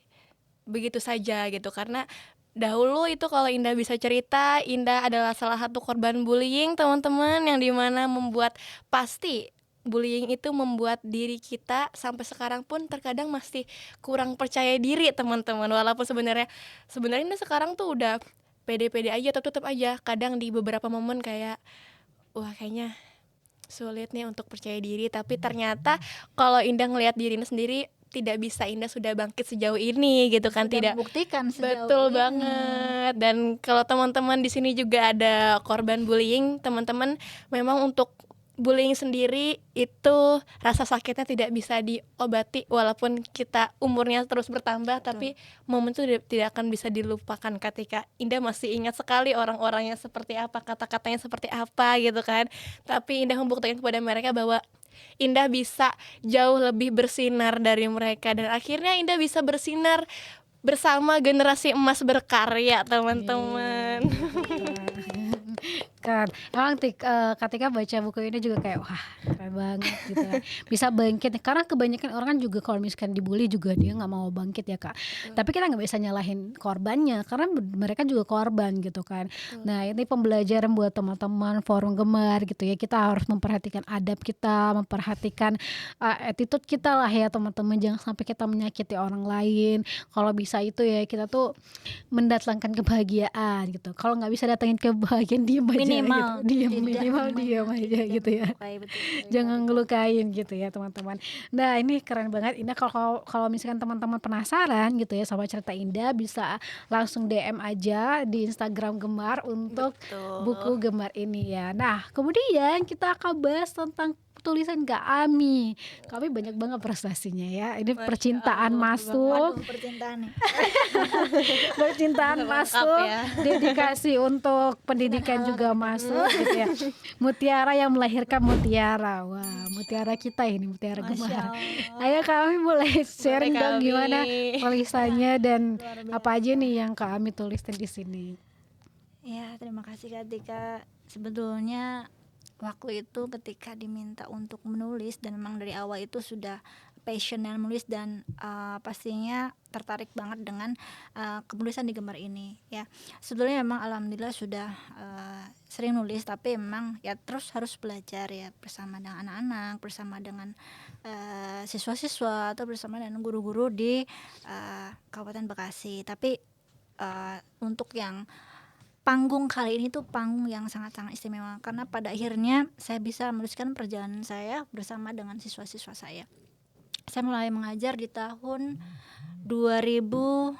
begitu saja gitu. Karena dahulu itu kalau Indah bisa cerita, Indah adalah salah satu korban bullying teman-teman, yang dimana membuat pasti bullying itu membuat diri kita sampai sekarang pun terkadang masih kurang percaya diri teman-teman. Walaupun sebenarnya Indah sekarang tuh udah pede-pede aja, tetap aja kadang di beberapa momen kayak wah kayaknya sulit nih untuk percaya diri. Tapi ternyata kalau Indah ngelihat dirinya sendiri, tidak bisa Indah sudah bangkit sejauh ini gitu kan. Sudah Tidak, membuktikan sejauh betul ini. banget. Dan kalau teman-teman di sini juga ada korban bullying, teman-teman memang untuk bullying sendiri itu rasa sakitnya tidak bisa diobati walaupun kita umurnya terus bertambah. Tapi momen itu tidak akan bisa dilupakan ketika Indah masih ingat sekali orang-orangnya seperti apa, kata-katanya seperti apa gitu kan. Tapi Indah membuktikan kepada mereka bahwa Indah bisa jauh lebih bersinar dari mereka, dan akhirnya Indah bisa bersinar bersama generasi emas berkarya teman-teman. Kan emang ketika baca buku ini juga kayak wah keren banget gitu kan. Bisa bangkit karena kebanyakan orang kan juga kalau misalkan dibully juga dia nggak mau bangkit ya Kak. Tapi kita nggak bisa nyalahin korbannya karena mereka juga korban gitu kan. Nah ini pembelajaran buat teman-teman forum gemar gitu ya, kita harus memperhatikan adab kita, memperhatikan attitude kita lah ya teman-teman, jangan sampai kita menyakiti orang lain. Kalau bisa itu ya kita tuh mendatangkan kebahagiaan gitu. Kalau nggak bisa datangin kebahagiaan diem aja Minimal gitu. Diam, tidak minimal diam aja tidak gitu ya. melukai, betul. Jangan ngelukain gitu ya teman-teman. Nah ini keren banget. Indah kalau misalkan teman-teman penasaran gitu ya sama cerita Indah, bisa langsung DM aja di Instagram Gemar untuk buku Gemar ini ya. Nah kemudian kita akan bahas tentang tulisan Kak Ami. Kami banyak banget prestasinya ya. Ini Masya percintaan Allah, masuk, Waduh, percintaan nih. percintaan Lengkap masuk, ya. dedikasi untuk pendidikan juga masuk gitu ya. Mutiara yang melahirkan mutiara. Wah, mutiara kita ini, mutiara Masya Gemar. Allah. Ayo kami mulai sharing dong Kami. gimana tulisannya dan Luar biasa. apa aja nih yang kami tuliskan di sini. Ya, terima kasih Kak Tika. Sebetulnya waktu itu ketika diminta untuk menulis, dan memang dari awal itu sudah passion dan menulis, dan pastinya tertarik banget dengan kepenulisan di Gemar ini ya. Sebetulnya memang alhamdulillah sudah sering nulis, tapi memang ya terus harus belajar ya, bersama dengan anak-anak, bersama dengan siswa-siswa, atau bersama dengan guru-guru di Kabupaten Bekasi. Tapi untuk yang panggung kali ini tuh panggung yang sangat-sangat istimewa, karena pada akhirnya saya bisa meneruskan perjalanan saya bersama dengan siswa-siswa saya. Saya mulai mengajar di tahun 2016,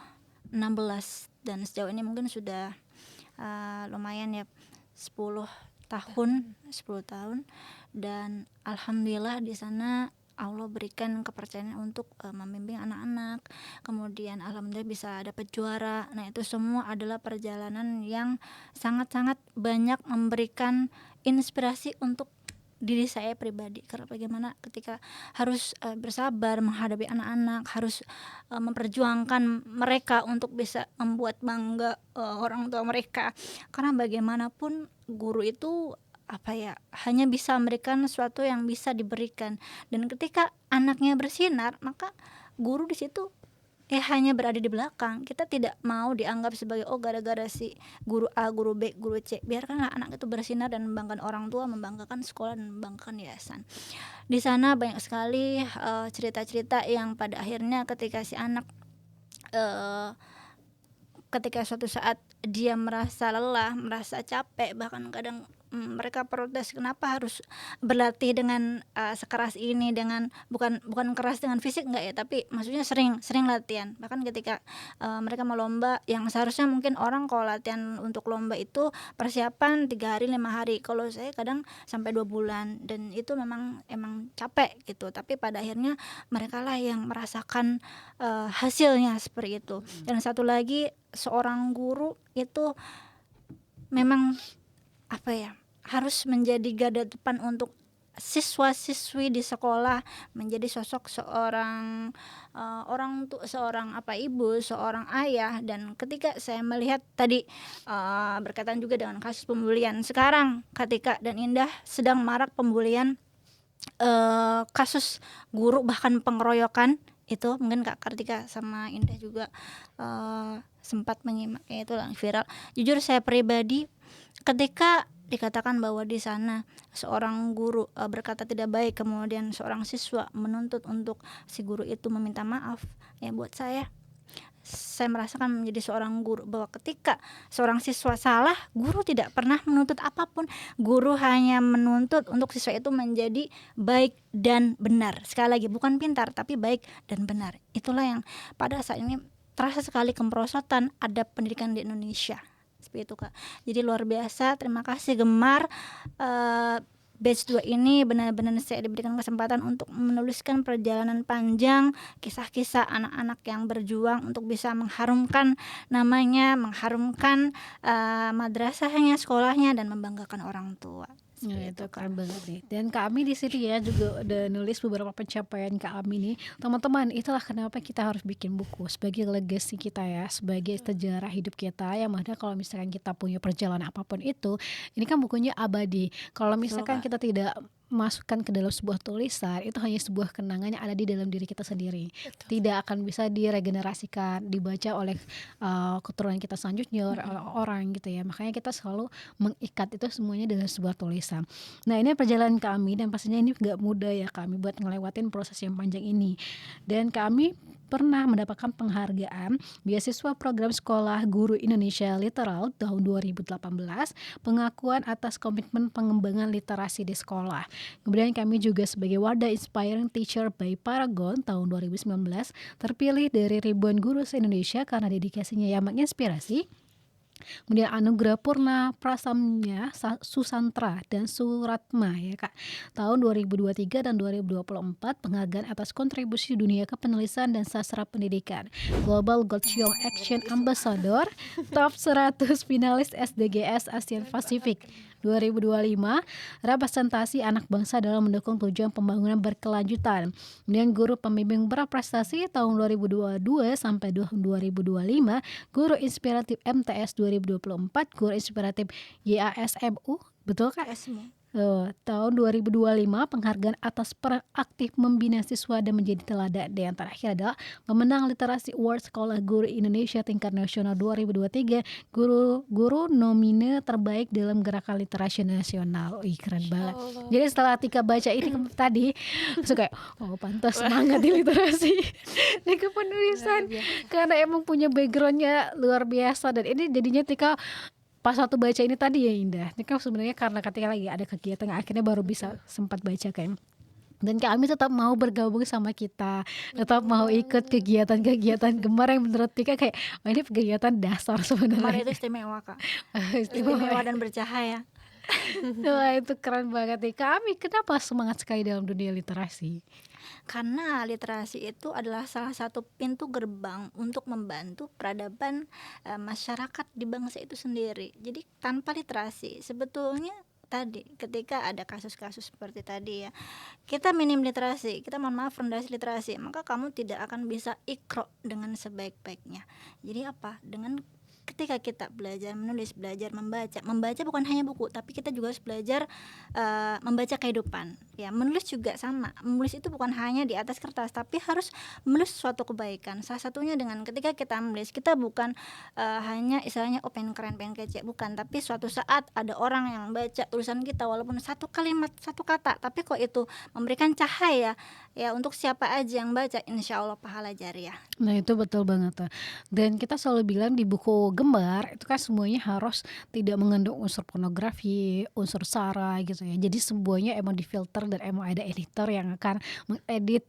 dan sejauh ini mungkin sudah lumayan ya 10 tahun, dan alhamdulillah di sana Allah berikan kepercayaan untuk membimbing anak-anak. Kemudian alhamdulillah bisa dapat juara. Nah itu semua adalah perjalanan yang sangat-sangat banyak memberikan inspirasi untuk diri saya pribadi, karena bagaimana ketika harus bersabar menghadapi anak-anak, harus memperjuangkan mereka untuk bisa membuat bangga orang tua mereka. Karena bagaimanapun guru itu hanya bisa memberikan sesuatu yang bisa diberikan, dan ketika anaknya bersinar, maka guru di situ hanya berada di belakang. Kita tidak mau dianggap sebagai gara-gara si guru A, guru B, guru C. Biarkanlah anak itu bersinar dan membanggakan orang tua, membanggakan sekolah, dan membanggakan yayasan. Di sana banyak sekali cerita-cerita yang pada akhirnya ketika si anak ketika suatu saat dia merasa lelah, merasa capek, bahkan kadang mereka protes kenapa harus berlatih dengan sekeras ini, dengan bukan keras dengan fisik enggak ya, tapi maksudnya sering latihan. Bahkan ketika mereka mau lomba yang seharusnya mungkin orang kalau latihan untuk lomba itu persiapan 3 hari 5 hari, kalau saya kadang sampai 2 bulan, dan itu emang capek gitu. Tapi pada akhirnya mereka lah yang merasakan hasilnya seperti itu. Dan satu lagi, seorang guru itu memang harus menjadi garda depan untuk siswa-siswi di sekolah, menjadi sosok seorang seorang ibu, seorang ayah. Dan ketika saya melihat tadi berkaitan juga dengan kasus pembulian sekarang, Katika dan Indah sedang marak pembulian, kasus guru bahkan pengeroyokan. Itu mungkin Kak Kartika sama Indah juga sempat menyimaknya, itu viral. Jujur saya pribadi, ketika dikatakan bahwa di sana seorang guru berkata tidak baik, kemudian seorang siswa menuntut untuk si guru itu meminta maaf, ya buat saya merasakan menjadi seorang guru bahwa ketika seorang siswa salah, guru tidak pernah menuntut apapun. Guru hanya menuntut untuk siswa itu menjadi baik dan benar. Sekali lagi, bukan pintar tapi baik dan benar. Itulah yang pada saat ini terasa sekali kemerosotan adab pendidikan di Indonesia. Seperti itu Kak. Jadi luar biasa, terima kasih Gemar. Batch 2 ini benar-benar saya diberikan kesempatan untuk menuliskan perjalanan panjang, kisah-kisah anak-anak yang berjuang untuk bisa mengharumkan namanya, mengharumkan madrasahnya, sekolahnya, dan membanggakan orang tua. Ya, itu keren banget nih. Dan Kak Ami di sini ya juga udah nulis beberapa pencapaian Kak Ami nih. Teman-teman, itulah kenapa kita harus bikin buku sebagai legacy kita ya, sebagai sejarah hidup kita. Yang mana kalau misalkan kita punya perjalanan apapun itu, ini kan bukunya abadi. Kalau misalkan kita tidak masukkan ke dalam sebuah tulisan, itu hanya sebuah kenangan yang ada di dalam diri kita sendiri. Tidak akan bisa diregenerasikan, dibaca oleh keturunan kita selanjutnya, orang gitu ya. Makanya kita selalu mengikat itu semuanya dalam sebuah tulisan. Nah, ini perjalanan kami, dan pastinya ini gak mudah ya kami buat ngelewatin proses yang panjang ini. Dan kami pernah mendapatkan penghargaan beasiswa program sekolah guru Indonesia Literal tahun 2018, pengakuan atas komitmen pengembangan literasi di sekolah. Kemudian kami juga sebagai wadah Inspiring Teacher by Paragon tahun 2019, terpilih dari ribuan guru se-Indonesia karena dedikasinya yang menginspirasi. Kemudian Anugerah Purna Prasamnya Susantra dan Suratma ya Kak, tahun 2023 dan 2024, penghargaan atas kontribusi dunia ke penulisan dan sastra pendidikan, Global Gochong Action Ambassador, Top 100 Finalis SDGs ASEAN Pasifik 2025, representasi anak bangsa dalam mendukung tujuan pembangunan berkelanjutan. Kemudian guru pembimbing berprestasi tahun 2022 sampai 2025, guru inspiratif MTS 2024, guru inspiratif YASMU, betul Kak? Tahun 2025, penghargaan atas peran aktif membina siswa dan menjadi teladan. Dan yang terakhir adalah pemenang Literasi Award Sekolah Guru Indonesia tingkat nasional 2023, guru nomine terbaik dalam gerakan literasi nasional. Keren banget. Jadi setelah Tika baca ini tadi, suka pantas semangat di literasi di kepenulisan, karena emang punya backgroundnya luar biasa. Dan ini jadinya Tika pas waktu baca ini tadi ya Indah, ini kan sebenarnya karena ketika lagi ada kegiatan akhirnya baru bisa sempat baca kan. Dan Kak Ami tetap mau bergabung sama kita, tetap mau ikut kegiatan-kegiatan Gemar yang menurut Tika kayak ini kegiatan dasar sebenarnya. Gemar itu istimewa Kak. Istimewa dan bercahaya. Wah, itu keren banget nih. Kak Ami kenapa semangat sekali dalam dunia literasi? Karena literasi itu adalah salah satu pintu gerbang untuk membantu peradaban masyarakat di bangsa itu sendiri. Jadi tanpa literasi sebetulnya tadi ketika ada kasus-kasus seperti tadi ya, kita minim literasi, kita mohon maaf rendah literasi, maka kamu tidak akan bisa ikro dengan sebaik-baiknya. Jadi apa? Dengan ketika kita belajar menulis, belajar membaca bukan hanya buku, tapi kita juga harus belajar membaca kehidupan. Ya, menulis juga sama. Menulis itu bukan hanya di atas kertas, tapi harus menulis suatu kebaikan. Salah satunya dengan ketika kita menulis, kita bukan hanya istilahnya pengen keren, pengen kece, bukan. Tapi suatu saat ada orang yang baca tulisan kita, walaupun satu kalimat, satu kata, tapi kok itu memberikan cahaya Ya untuk siapa aja yang baca insya Allah pahala jariah. Nah itu betul banget tuh. Dan kita selalu bilang di buku Gembar itu kan semuanya harus tidak mengandung unsur pornografi, unsur sara gitu ya. Jadi semuanya emang difilter dan emang ada editor yang akan mengedit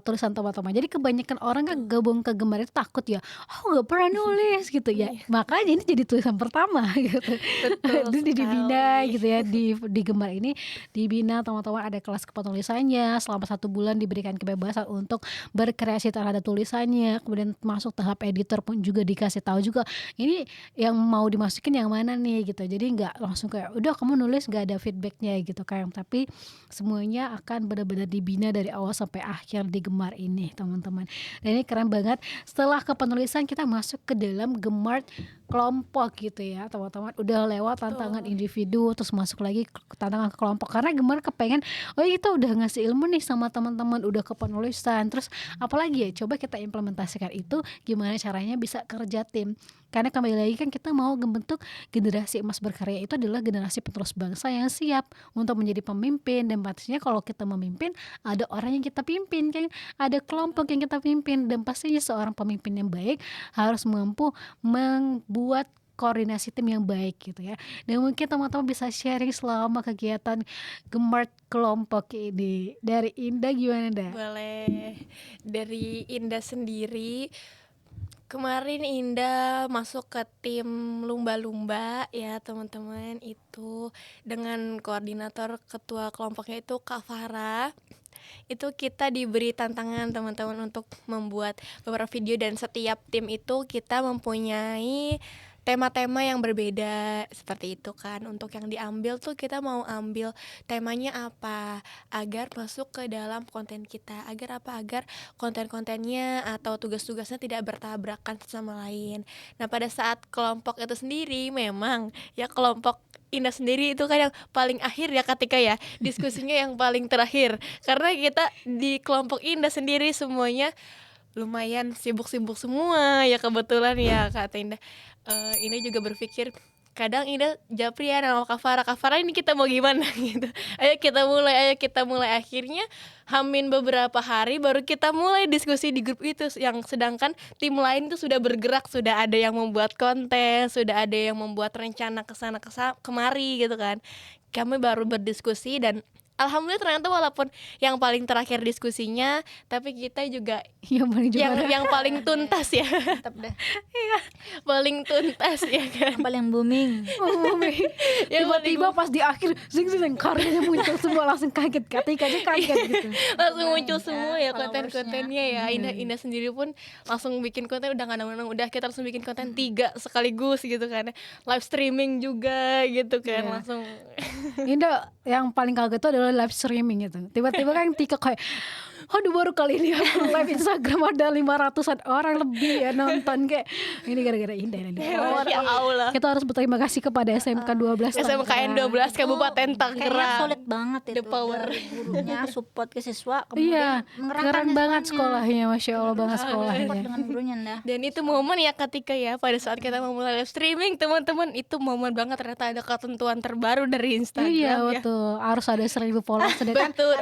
tulisan teman-teman. Jadi kebanyakan orang kan gabung ke Gembar itu takut ya, oh nggak pernah nulis gitu ya. Makanya ini jadi tulisan pertama gitu. Betul Dibina sekali. gitu ya di Gembar ini dibina teman-teman, ada kelas kepenulisannya selama 1 bulan diberikan kebebasan untuk berkreasi terhadap tulisannya, kemudian masuk tahap editor pun juga dikasih tahu juga ini yang mau dimasukin yang mana nih gitu. Jadi nggak langsung kayak udah kamu nulis nggak ada feedbacknya gitu kayak, tapi semuanya akan benar-benar dibina dari awal sampai akhir di Gemar ini teman-teman. Dan ini keren banget, setelah kepenulisan kita masuk ke dalam Gemar kelompok gitu ya teman-teman, udah lewat tantangan individu terus masuk lagi ke tantangan kelompok, karena Gemar kepengen oh kita udah ngasih ilmu nih sama teman-teman, udah kepenulisan, terus apalagi ya coba kita implementasikan itu gimana caranya bisa kerja tim, karena kembali lagi kan kita mau membentuk generasi emas berkarya itu adalah generasi penerus bangsa yang siap untuk menjadi pemimpin, dan pastinya kalau kita memimpin ada orang yang kita pimpin kan, ada kelompok yang kita pimpin, dan pastinya seorang pemimpin yang baik harus mampu membuat koordinasi tim yang baik gitu ya. Dan mungkin teman-teman bisa sharing selama kegiatan Gemar kelompok ini. Dari Indah gimana Dah? Boleh. Dari Indah sendiri, kemarin Indah masuk ke tim lumba-lumba ya teman-teman, itu dengan koordinator ketua kelompoknya itu Kak Farah. Itu kita diberi tantangan teman-teman untuk membuat beberapa video, dan setiap tim itu kita mempunyai tema-tema yang berbeda seperti itu kan. Untuk yang diambil tuh kita mau ambil temanya apa agar masuk ke dalam konten kita, agar apa, agar konten-kontennya atau tugas-tugasnya tidak bertabrakan satu sama lain. Nah pada saat kelompok itu sendiri, memang ya kelompok Indah sendiri itu kan yang paling akhir ya ketika ya diskusinya yang paling terakhir, karena kita di kelompok Indah sendiri semuanya lumayan sibuk-sibuk semua ya kebetulan ya kata Indah. Indah juga berpikir kadang Indah japri ya nama Kak Farah ini kita mau gimana gitu, ayo kita mulai, akhirnya hamin beberapa hari baru kita mulai diskusi di grup itu, yang sedangkan tim lain tuh sudah bergerak, sudah ada yang membuat konten, sudah ada yang membuat rencana kesana kemari gitu kan. Kami baru berdiskusi dan alhamdulillah ternyata walaupun yang paling terakhir diskusinya, tapi kita juga Yang paling juara. yang paling tuntas ya. Mantap dah. Paling tuntas ya kan. Yang paling booming. Yang Tiba-tiba pas di akhir zing karyanya muncul semua, langsung kaget, Katika aja kaget gitu. langsung muncul semua ya followersnya. konten-kontennya ya. Indah sendiri pun langsung bikin konten, udah kadang-kadang udah kita langsung bikin konten 3 sekaligus gitu kan, live streaming juga gitu kan. Iya. Langsung Indah yang paling kaget itu adalah live streaming itu. Tiba-tiba kan Tika kayak, aduh baru kali ini aku live Instagram ada 500-an orang lebih ya nonton, kayak ini gara-gara Indah ini. ya Allah. Kita harus berterima kasih kepada SMK 12 SMKN 12 Kabupaten Kayaknya Tangerang. solid banget itu The power. dari gurunya support ke siswa, Iya, kemudian mengerahkan keren banget siswanya. sekolahnya, Masya Allah banget Support sekolahnya. dengan gurunya dah. Dan itu momen ya ketika ya pada saat kita memulai live streaming teman-teman, itu momen banget, ternyata ada ketentuan terbaru dari Instagram Iya ya. betul, harus ada 1.000 followers sedangkan Betul.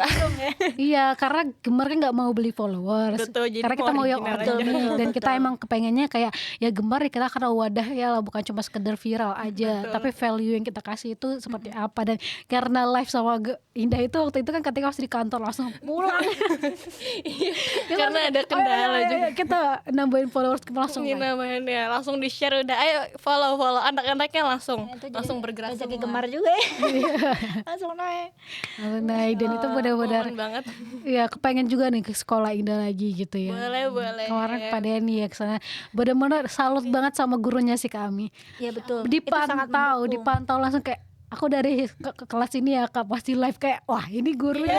iya, karena Gemar kan nggak mau beli followers. Betul, jadi Karena kita mau yang original original aja. nih, dan Betul, kita betul. emang kepengennya kayak ya Gemar ya kita karena wadah ya lah, bukan cuma sekedar viral aja, Betul. tapi value yang kita kasih itu seperti apa. Dan karena live sama Indah itu waktu itu kan ketika masih di kantor langsung pulang. Karena ada kendala juga. Kita nambahin followers kita langsung Ini live. namanya ya, langsung di share udah, ayo follow anak-anaknya langsung Itu jadi langsung bergerak rezeki semua. Gemar juga ya. Langsung naik. Naik, dan itu benar-benar Momen banget. ya kepengen juga nih ke sekolah Indah lagi gitu ya. Boleh. Kemarin pada nih ya kesana, benar-benar salut banget sama gurunya sih kami. Iya betul. Itu sangat mendukung. Dipantau langsung kayak aku dari ke kelas ini ya Kak, pasti live kayak wah ini gurunya.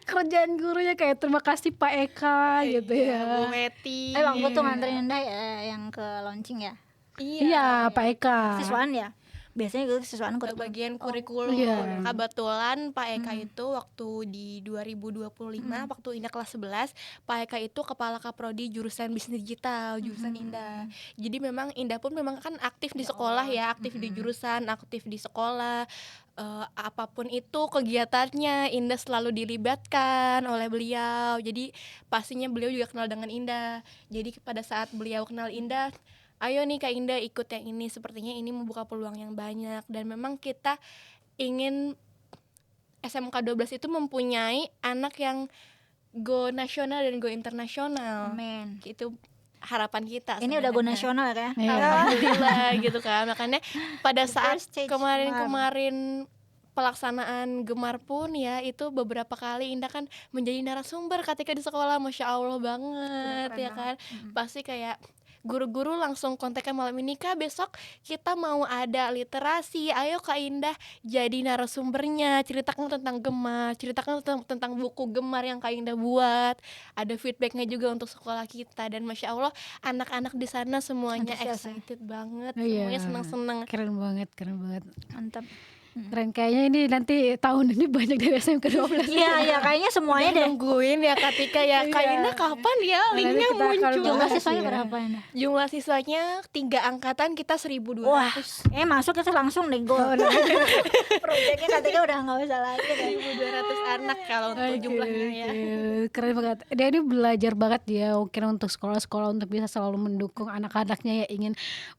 Kerjaan gurunya kayak terima kasih Pak Eka gitu ya. Bu Meti. Bang gue tuh nganterin Indah ya, yang ke launching ya. Iya Pak Eka. Siswaan ya. biasanya itu sesuatu bagian kurikulum. Iya. Kebetulan Pak Eka itu waktu di 2025 waktu Indah kelas 11, Pak Eka itu kepala kaprodi jurusan bisnis digital, jurusan Indah. Jadi memang Indah pun memang kan aktif di sekolah ya, aktif di jurusan, aktif di sekolah. Apapun itu kegiatannya Indah selalu dilibatkan oleh beliau. Jadi pastinya beliau juga kenal dengan Indah. Jadi pada saat beliau kenal Indah, ayo nih Kak Indah ikut yang ini, sepertinya ini membuka peluang yang banyak. Dan memang kita ingin SMK 12 itu mempunyai anak yang go nasional dan go internasional. Amin. Itu harapan kita. Ini udah go sebenarnya. nasional ya. Iya. Alhamdulillah gitu kan. Makanya pada saat first stage kemarin pelaksanaan Gemar pun ya, itu beberapa kali Indah kan menjadi narasumber ketika di sekolah. Masya Allah banget Keren ya kan. banget. Pasti kayak guru-guru langsung kontakkan malam ini, Kak besok kita mau ada literasi, ayo Kak Indah jadi narasumbernya, ceritakan tentang Gemar, ceritakan tentang buku Gemar yang Kak Indah buat. Ada feedbacknya juga untuk sekolah kita. Dan Masya Allah anak-anak di sana semuanya Antusias ya? excited banget, Iya. semuanya senang-senang. Keren banget. Mantap. Keren, kayaknya ini nanti tahun ini banyak dari SMK 12. Iya, kayaknya semuanya deh. Nungguin ya Katika ya, Kak Indah kapan ya Nanti linknya kita akan muncul. Jumlah bahas siswanya ya. berapa ini? Jumlah siswanya 3 angkatan kita 1.200. Wah, masuk kita langsung deh go. Proyeknya katanya udah nggak usah lagi deh. 1.200 anak kalau untuk jumlahnya ya. Keren banget. Dia ini belajar banget ya, mungkin untuk sekolah-sekolah untuk bisa selalu mendukung anak-anaknya yang ingin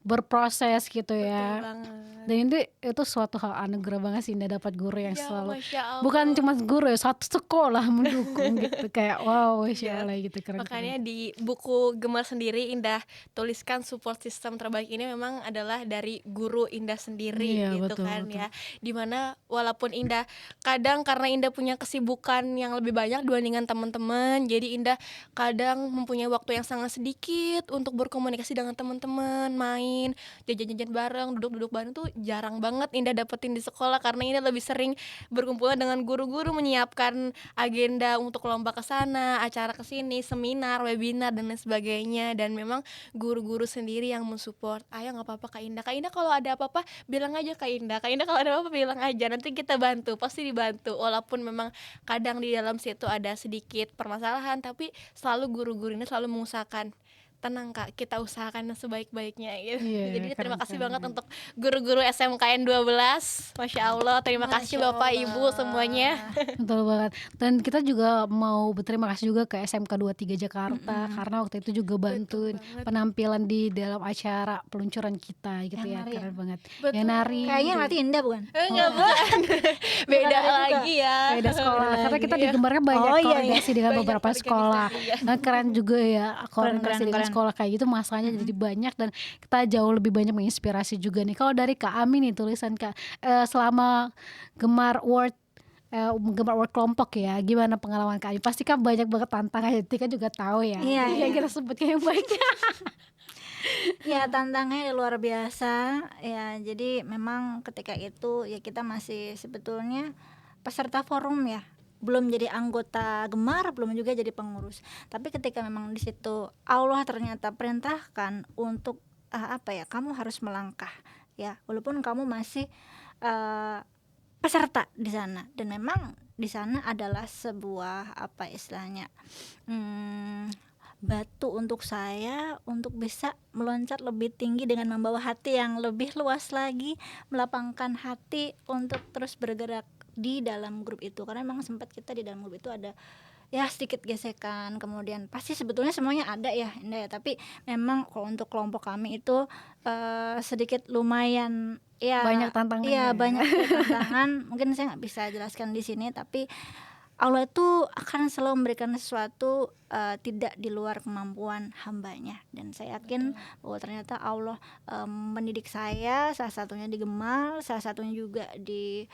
berproses gitu ya. Betul banget. Dan itu suatu hal anugerah banget sih Indah dapat guru yang Ya, selalu Masya Allah. bukan cuma guru ya, satu sekolah mendukung gitu, kayak wow, Masya Allah gitu, keren. Makanya di buku Gemar sendiri Indah tuliskan support system terbaik ini memang adalah dari guru Indah sendiri Iya, gitu betul, kan betul. ya. Dimana walaupun Indah kadang karena Indah punya kesibukan yang lebih banyak dibandingkan teman-teman, jadi Indah kadang mempunyai waktu yang sangat sedikit untuk berkomunikasi dengan teman-teman, main, jajan-jajan bareng, duduk-duduk bareng tuh jarang banget Indah dapetin di sekolah, karena Indah lebih sering berkumpul dengan guru-guru, menyiapkan agenda untuk lomba ke sana, acara ke sini, seminar, webinar dan lain sebagainya. Dan memang guru-guru sendiri yang mensupport. Ayo nggak apa-apa Kak Indah. Kak Indah kalau ada apa-apa bilang aja Kak Indah. Kak Indah kalau ada apa-apa bilang aja. Nanti kita bantu, pasti dibantu. Walaupun memang kadang di dalam situ ada sedikit permasalahan, tapi selalu guru-guru ini selalu mengusahakan, tenang Kak, kita usahakan yang sebaik-baiknya gitu. Iya, Jadi terima keren, kasih keren. banget untuk guru-guru SMKN 12. Masya Allah, terima kasih Masya Bapak Allah. Ibu semuanya. Betul banget. Dan kita juga mau berterima kasih juga ke SMK 23 Jakarta karena waktu itu juga bantuin banget. penampilan di dalam acara peluncuran kita gitu Yang ya, nari keren banget. Betul. Yang nari Kayaknya nanti Indah bukan? Enggak bukan. Beda Bukan ada lagi ya. beda sekolah karena kita di Iya. Gemarnya banyak Oh, iya, iya. koordinasi dengan Banyak beberapa organisasi, sekolah. iya. Nah, keren juga ya koordinasi Keren, dengan keren. sekolah kayak gitu, masanya jadi banyak dan kita jauh lebih banyak menginspirasi juga nih. Kalau dari Kak Ami nih tulisan Kak, selama Gemar World kelompok ya, gimana pengalaman Kak Ami? Pasti kan banyak banget tantangan, Tika juga tahu ya. Iya, Yang iya. kita sebutkan yang banyak. Ya tantangannya luar biasa ya. Jadi memang ketika itu ya kita masih sebetulnya peserta forum ya, belum jadi anggota Gemar, belum juga jadi pengurus. Tapi ketika memang di situ Allah ternyata perintahkan untuk kamu harus melangkah ya, walaupun kamu masih peserta di sana. Dan memang di sana adalah sebuah istilahnya batu untuk saya untuk bisa meloncat lebih tinggi dengan membawa hati yang lebih luas lagi, melapangkan hati untuk terus bergerak di dalam grup itu. Karena memang sempat kita di dalam grup itu ada ya sedikit gesekan, kemudian pasti sebetulnya semuanya ada ya Indah ya, tapi memang kalau untuk kelompok kami itu sedikit lumayan ya Banyak tantangannya iya ya. banyak tantangan. Mungkin saya nggak bisa jelaskan di sini, tapi Allah itu akan selalu memberikan sesuatu tidak di luar kemampuan hambanya. Dan saya yakin bahwa ternyata Allah mendidik saya, salah satunya di Gemar, salah satunya juga di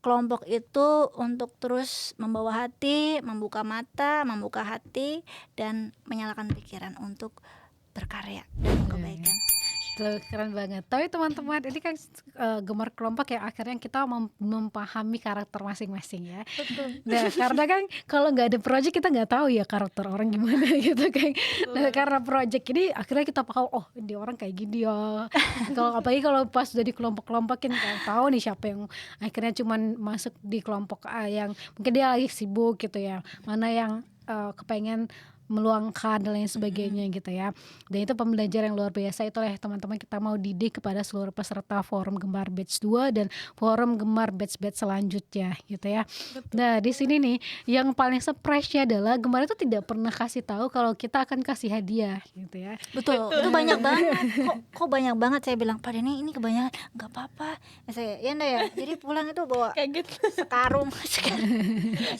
kelompok itu untuk terus membawa hati, membuka mata, membuka hati, dan menyalakan pikiran untuk berkarya dan kebaikan. Tuh, keren banget. Tapi teman-teman, ini kan Gemar kelompok yang akhirnya kita memahami karakter masing-masing ya. Betul. Nah, karena kan kalau nggak ada project kita nggak tahu ya karakter orang gimana gitu kan. Nah, karena project ini akhirnya kita tahu, oh ini orang kayak gini ya. Kalau apalagi kalau pas udah di kelompok-kelompokin kan tahu nih siapa yang akhirnya cuman masuk di kelompok A yang mungkin dia lagi sibuk gitu ya. Mana yang kepengen meluangkan dan lain sebagainya gitu ya. Dan itu pembelajaran yang luar biasa. Itulah ya teman-teman, kita mau didik kepada seluruh peserta forum Gemar Batch 2 dan forum Gemar Batch-batch selanjutnya gitu ya. Nah di sini nih yang paling surprise-nya adalah Gemar itu tidak pernah kasih tahu kalau kita akan kasih hadiah gitu ya. Betul. Itu banyak banget. Kok banyak banget, saya bilang, Pak Denny ini kebanyakan. Enggak apa-apa. Saya, ya enggak ya. Jadi pulang itu bawa Kaget. sekarung.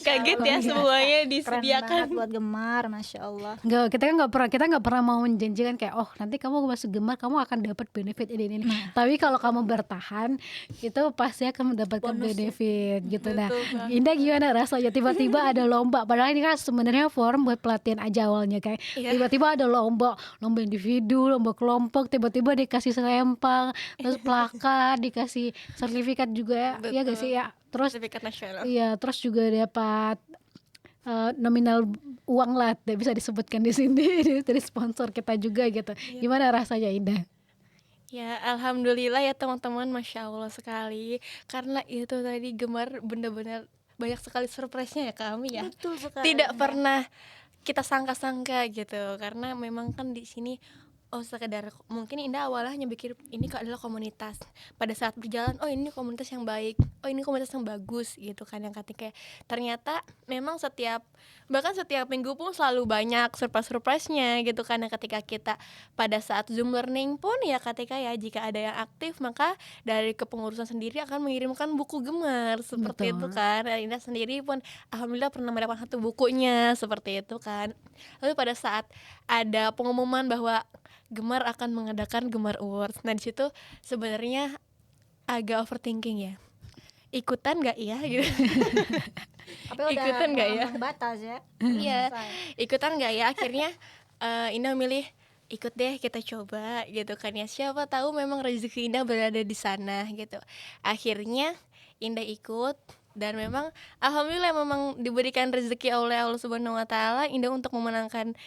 Kaget ya semuanya Keren disediakan. banget buat Gemar, Masya Allah. Nggak, kita nggak pernah mau menjanjikan kayak oh nanti kamu masuk Gemar kamu akan dapat benefit ini. Tapi kalau kamu bertahan itu pasti akan mendapatkan Bonus ya. benefit gitu. Nah, Betul banget. Indah gimana rasanya tiba-tiba ada lomba, padahal ini kan sebenarnya forum buat pelatihan aja awalnya kayak Iya. tiba-tiba ada lomba individu, lomba kelompok, tiba-tiba dikasih selempang, terus plakat, dikasih sertifikat juga ya gak sih ya. Terus Sertifikat nasional. iya, terus juga dapat nominal uang lah, tidak bisa disebutkan di sini dari sponsor kita juga gitu. Gimana rasanya Indah? Ya alhamdulillah ya teman-teman, Masya Allah sekali. Karena itu tadi Gemar benar-benar banyak sekali surprise-nya ya kami ya. Betul sekali. Tidak pernah kita sangka-sangka gitu. Karena memang kan di sini sekedar mungkin Indah awalnya hanya pikir ini adalah komunitas. Pada saat berjalan, oh ini komunitas yang baik, oh ini komunitas yang bagus gitu kan, yang ketika ternyata memang bahkan setiap minggu pun selalu banyak surprise-nya gitu kan. Yang ketika kita pada saat Zoom learning pun ya ketika ya jika ada yang aktif maka dari kepengurusan sendiri akan mengirimkan buku Gemar seperti Betul. itu kan. Dan Indah sendiri pun alhamdulillah pernah mendapatkan 1 bukunya seperti itu kan. Lalu pada saat ada pengumuman bahwa Gemar akan mengadakan Gemar Awards. Nah di situ sebenarnya agak overthinking ya. Ikutan nggak ya gitu. Tapi udah Ikutan nggak ya? ambang batas ya. Iya. Selesai. Ikutan nggak ya? Akhirnya Indah milih ikut deh, kita coba gitu kan ya. Siapa tahu memang rezeki Indah berada di sana gitu. Akhirnya Indah ikut dan memang alhamdulillah memang diberikan rezeki oleh Allah Subhanahu wa taala Indah untuk memenangkan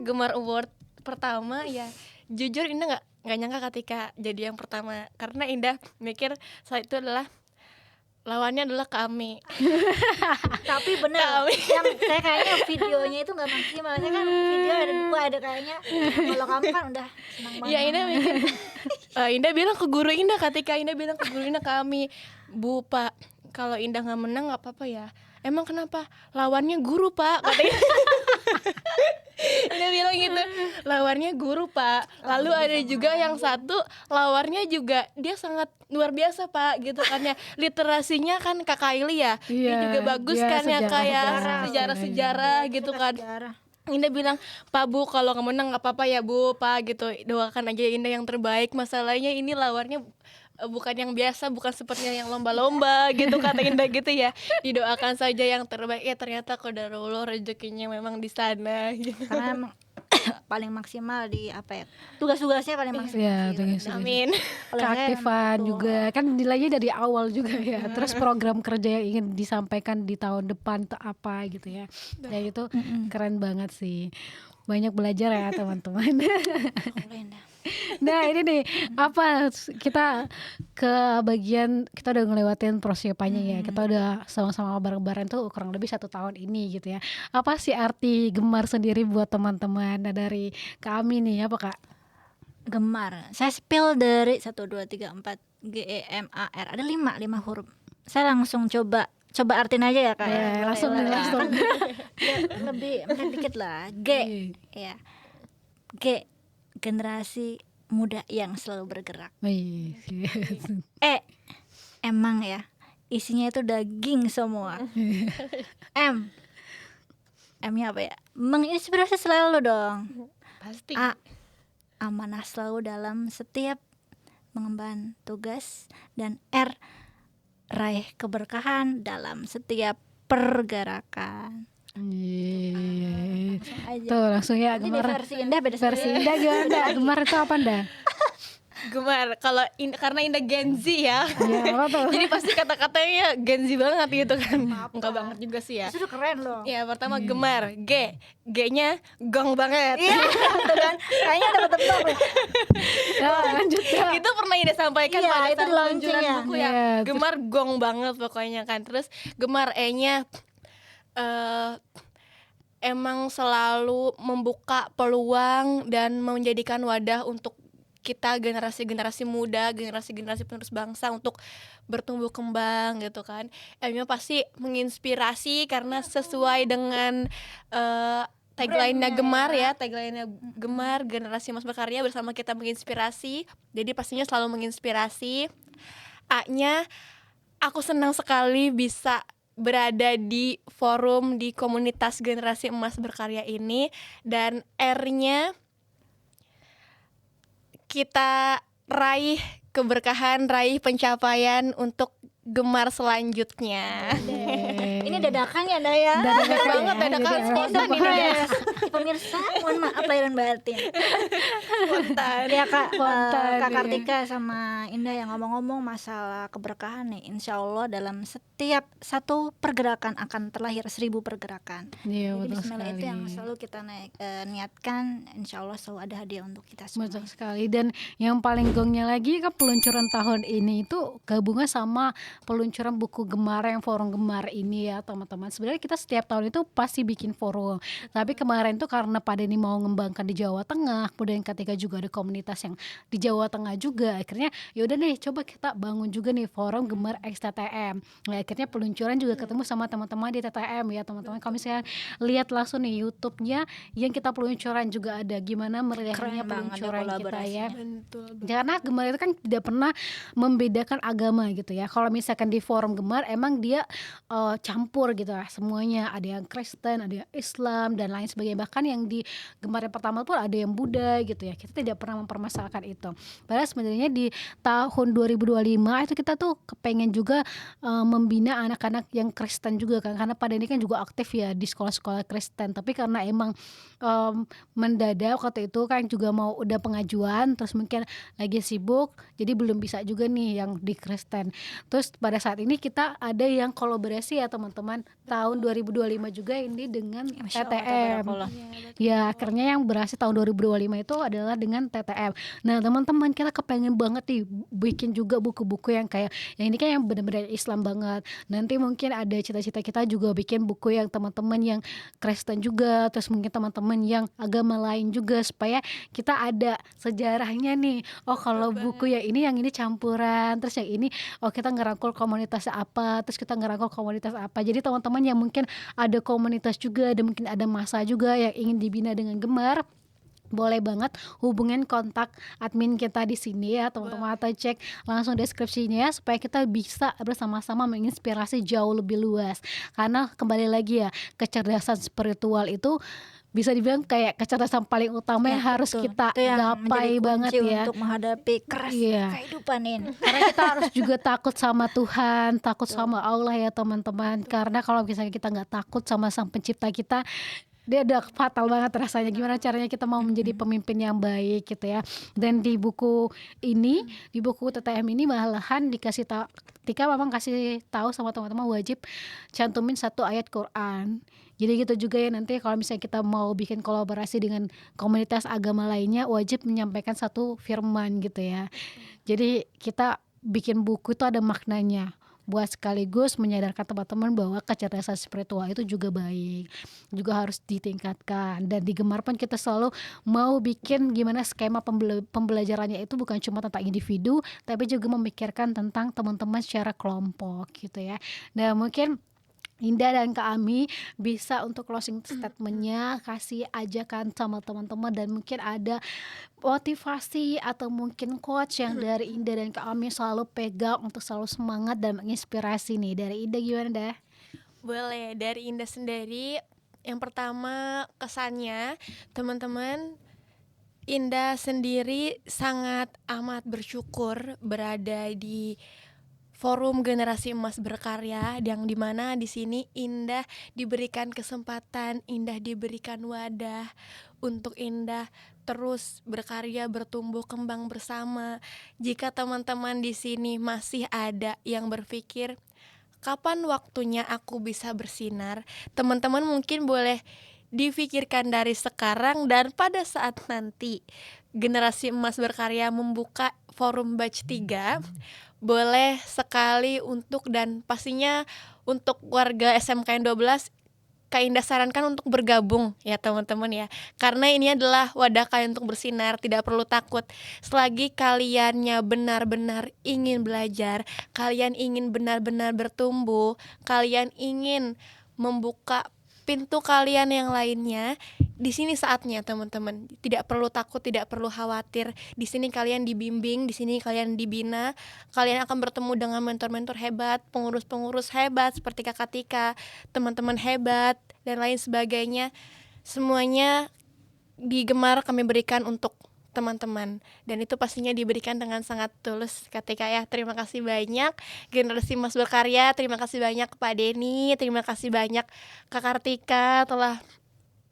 Gemar Award pertama ya. Jujur Indah nggak nyangka ketika jadi yang pertama, karena Indah mikir saat itu adalah lawannya adalah kami. Tapi bener, Kami. yang saya kayaknya videonya itu nggak maksimal. Saya kan video ada 2, ada kayaknya. Kalau kamu kan udah senang banget. Ya Indah mikir Indah bilang ke guru Indah, ketika Indah bilang ke guru Indah kami, Bu Pak, kalau Indah nggak menang nggak apa-apa ya. Emang kenapa? Lawannya guru Pak, katanya. Indah bilang gitu, lawannya guru Pak. Lalu ada juga yang satu lawannya juga dia sangat luar biasa Pak gitu kan ya. Literasinya kan Kak Kaili ya. Dia Iya, juga bagus dia kan ya, kayak sejarah. sejarah-sejarah gitu kan. Sejarah. Indah bilang, Pak Bu kalau nggak menang nggak apa-apa ya Bu Pak gitu, doakan aja Indah yang terbaik. Masalahnya ini lawannya bukan yang biasa, bukan seperti yang lomba-lomba gitu kata Indah gitu ya. Didoakan saja yang terbaik. Ya ternyata qadarullah rezekinya memang di sana gitu. Karena emang paling maksimal di apa ya? Tugas-tugasnya paling maksimal. Iya, sih, tugas-tugas. Amin. Kalau saya Keaktifan emang juga kan nilainya dari awal juga ya. Terus program kerja yang ingin disampaikan di tahun depan itu apa gitu ya. Ya itu keren banget sih. Banyak belajar ya teman-teman. kalau Indah. Nah ini nih apa kita ke bagian kita udah ngelewatin persiapannya ya. Kita udah sama-sama bareng-bareng tuh kurang lebih 1 tahun ini gitu ya. Apa sih arti Gemar sendiri buat teman-teman? Nah dari kami nih apa Kak? Gemar. Saya spill dari 1 2 3 4 GEMAR. Ada 5 huruf. Saya langsung coba artiin aja ya Kak. Ya, langsung nih, langsung. Ya, lebih dikit lah. G. Ya. G. Generasi muda yang selalu bergerak. Wih. Emang ya. Isinya itu daging semua. M-nya apa ya? Menginspirasi selalu dong. Pasti. Amanah selalu dalam setiap mengemban tugas. Dan R, raih keberkahan dalam setiap pergerakan. Iya. Langsung aja. Tuh langsung ya Nanti di Gemar. versi Indah beda Versi Indah gimana? Gemar itu apa Nda? Gemar. Kalau karena Indah Gen Z ya. Iya, apa tuh? Jadi pasti kata-katanya Gen Z banget gitu kan. Enggak banget juga sih ya. Itu udah keren loh. Ya pertama gemar, G-nya gong banget. Iya, itu kan. Kayaknya dapat tebak ya. Nah, lanjut ya. Itu pernah Indah sampaikan Iya, pada itu saat di launching peluncuran ya. buku ya. Iya, Gemar gong banget pokoknya kan. Terus gemar E-nya emang selalu membuka peluang dan menjadikan wadah untuk kita generasi-generasi muda, generasi-generasi penerus bangsa untuk bertumbuh kembang gitu kan. M-nya pasti menginspirasi karena sesuai dengan tagline-nya Gemar ya, tagline-nya Gemar, generasi emas berkarya bersama kita menginspirasi. Jadi pastinya selalu menginspirasi. A-nya aku senang sekali bisa berada di forum di komunitas generasi emas berkarya ini. Dan R-nya kita raih keberkahan, raih pencapaian untuk Gemar selanjutnya. Ini dadakan ya, Nda ya. Dadakan banget, ya, dadakan jadi spontan ini Yes. Pemirsa, mohon maaf lahir dan batin. Spontan. Ya Kak, Spontan, Kak iya. Kartika sama Indah yang ngomong-ngomong masalah keberkahan nih, insya Allah dalam setiap satu pergerakan akan terlahir 1000 pergerakan. Iya, Jadi betul Bismillah itu sekali. yang selalu kita niatkan, insya Allah selalu ada hadiah untuk kita semua. Betul sekali. Dan yang paling gongnya lagi kan peluncuran tahun ini itu gabungan sama peluncuran buku Gemar yang forum Gemar ini ya teman-teman. Sebenarnya kita setiap tahun itu pasti bikin forum. Tapi kemarin tuh karena pada ini mau ngembangkan di Jawa Tengah, kemudian ketika juga ada komunitas yang di Jawa Tengah juga, akhirnya yaudah nih coba kita bangun juga nih forum Gemar X TTM. Nah, akhirnya peluncuran juga ketemu sama teman-teman di TTM ya teman-teman. Kalau misalnya lihat langsung nih YouTube-nya yang kita peluncuran juga ada gimana meriahnya Keren banget ya peluncuran kita ya. Betul. Karena Gemar itu kan tidak pernah membedakan agama gitu ya. Kalau misalkan di forum Gemar emang dia campur gitu lah semuanya. Ada yang Kristen, ada yang Islam dan lain sebagainya. Bahkan yang di Gemar yang pertama pun ada yang Buddha gitu ya. Kita tidak pernah mempermasalahkan itu. Padahal sebenarnya di tahun 2025 itu kita tuh kepengen juga membina anak-anak yang Kristen juga kan. Karena pada ini kan juga aktif ya di sekolah-sekolah Kristen. Tapi karena emang mendadak waktu itu kan juga mau udah pengajuan terus mungkin lagi sibuk jadi belum bisa juga nih yang di Kristen. Terus pada saat ini kita ada yang kolaborasi ya teman-teman tahun 2025 juga ini dengan Masya Allah, TTM. tabarakallah. Ya akhirnya yang berhasil tahun 2025 itu adalah dengan TTM. Nah teman-teman kita kepengen banget nih bikin juga buku-buku yang kayak yang ini kan yang benar-benar Islam banget. Nanti mungkin ada cita-cita kita juga bikin buku yang teman-teman yang Kristen juga, terus mungkin teman-teman yang agama lain juga supaya kita ada sejarahnya nih. Oh kalau buku yang ini campuran, terus yang ini oh kita ngerangkul komunitas apa, terus kita ngerangkul komunitas apa. Jadi teman-teman yang mungkin ada komunitas juga, ada mungkin ada masa juga yang ingin dibina dengan Gemar, boleh banget hubungin kontak admin kita di sini ya teman-teman, atau cek langsung deskripsinya supaya kita bisa bersama-sama menginspirasi jauh lebih luas. Karena kembali lagi ya, kecerdasan spiritual itu bisa dibilang kayak kecerdasan paling utama yang harus Betul. kita Itu yang gapai menjadi kunci banget ya. untuk menghadapi keras Iya. kehidupan ini. Karena kita harus juga takut sama Tuhan, takut sama Allah ya teman-teman. Karena kalau misalnya kita nggak takut sama Sang Pencipta kita, dia udah fatal banget rasanya. Gimana caranya kita mau menjadi pemimpin yang baik gitu ya. Dan di buku ini, di buku TTM ini malahan dikasih tahu, Tika memang kasih tahu sama teman-teman wajib cantumin satu ayat Quran. Jadi gitu juga ya, nanti kalau misalnya kita mau bikin kolaborasi dengan komunitas agama lainnya, wajib menyampaikan satu firman gitu ya. Jadi kita bikin buku itu ada maknanya, buat sekaligus menyadarkan teman-teman bahwa kecerdasan spiritual itu juga baik, juga harus ditingkatkan. Dan di Gemar pun kita selalu mau bikin gimana skema pembelajarannya itu bukan cuma tentang individu, tapi juga memikirkan tentang teman-teman secara kelompok gitu ya. Nah mungkin Indah dan Kak Ami bisa untuk closing statementnya, kasih ajakan sama teman-teman, dan mungkin ada motivasi atau mungkin quotes yang dari Indah dan Kak Ami selalu pegang untuk selalu semangat dan menginspirasi nih. Dari Indah gimana dah? Boleh, dari Indah sendiri yang pertama kesannya teman-teman, Indah sendiri sangat amat bersyukur berada di Forum Generasi Emas Berkarya, yang dimana di sini Indah diberikan kesempatan, Indah diberikan wadah untuk Indah terus berkarya, bertumbuh kembang bersama. Jika teman-teman di sini masih ada yang berpikir kapan waktunya aku bisa bersinar, teman-teman mungkin boleh difikirkan dari sekarang, dan pada saat nanti Generasi Emas Berkarya membuka forum batch 3, boleh sekali untuk, dan pastinya untuk warga SMKN 12, Kak Indah sarankan untuk bergabung ya teman-teman ya. Karena ini adalah wadah kalian untuk bersinar, tidak perlu takut. Selagi kaliannya benar-benar ingin belajar, kalian ingin benar-benar bertumbuh, kalian ingin membuka pintu kalian yang lainnya, di sini saatnya teman-teman. Tidak perlu takut, tidak perlu khawatir. Di sini kalian dibimbing, di sini kalian dibina. Kalian akan bertemu dengan mentor-mentor hebat, pengurus-pengurus hebat seperti Kakak Tika, teman-teman hebat dan lain sebagainya. Semuanya di Gemar kami berikan untuk teman-teman, dan itu pastinya diberikan dengan sangat tulus. Ketika ya, terima kasih banyak Generasi Emas Berkarya, terima kasih banyak Pak Denny, terima kasih banyak Kak Kartika telah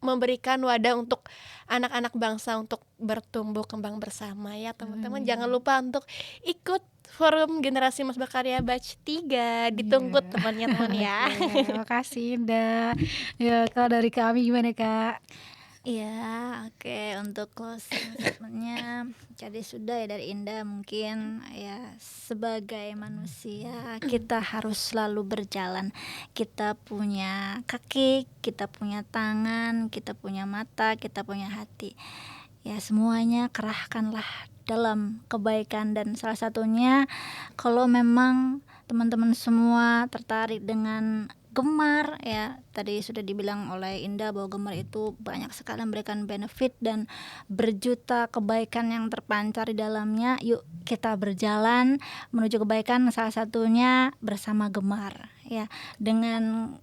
memberikan wadah untuk anak-anak bangsa untuk bertumbuh kembang bersama ya teman-teman. Jangan lupa untuk ikut forum Generasi Emas Berkarya batch 3, ditunggu teman-teman ya. Terima kasih Indah. Ya, kalau dari kami gimana Kak? Iya, oke, untuk closing statementnya jadi sudah ya dari Indah. Mungkin ya sebagai manusia kita harus selalu berjalan. Kita punya kaki, kita punya tangan, kita punya mata, kita punya hati. Ya semuanya kerahkanlah dalam kebaikan, dan salah satunya kalau memang teman-teman semua tertarik dengan Gemar ya, tadi sudah dibilang oleh Indah bahwa Gemar itu banyak sekali memberikan benefit dan berjuta kebaikan yang terpancar di dalamnya. Yuk kita berjalan menuju kebaikan, salah satunya bersama Gemar ya. Dengan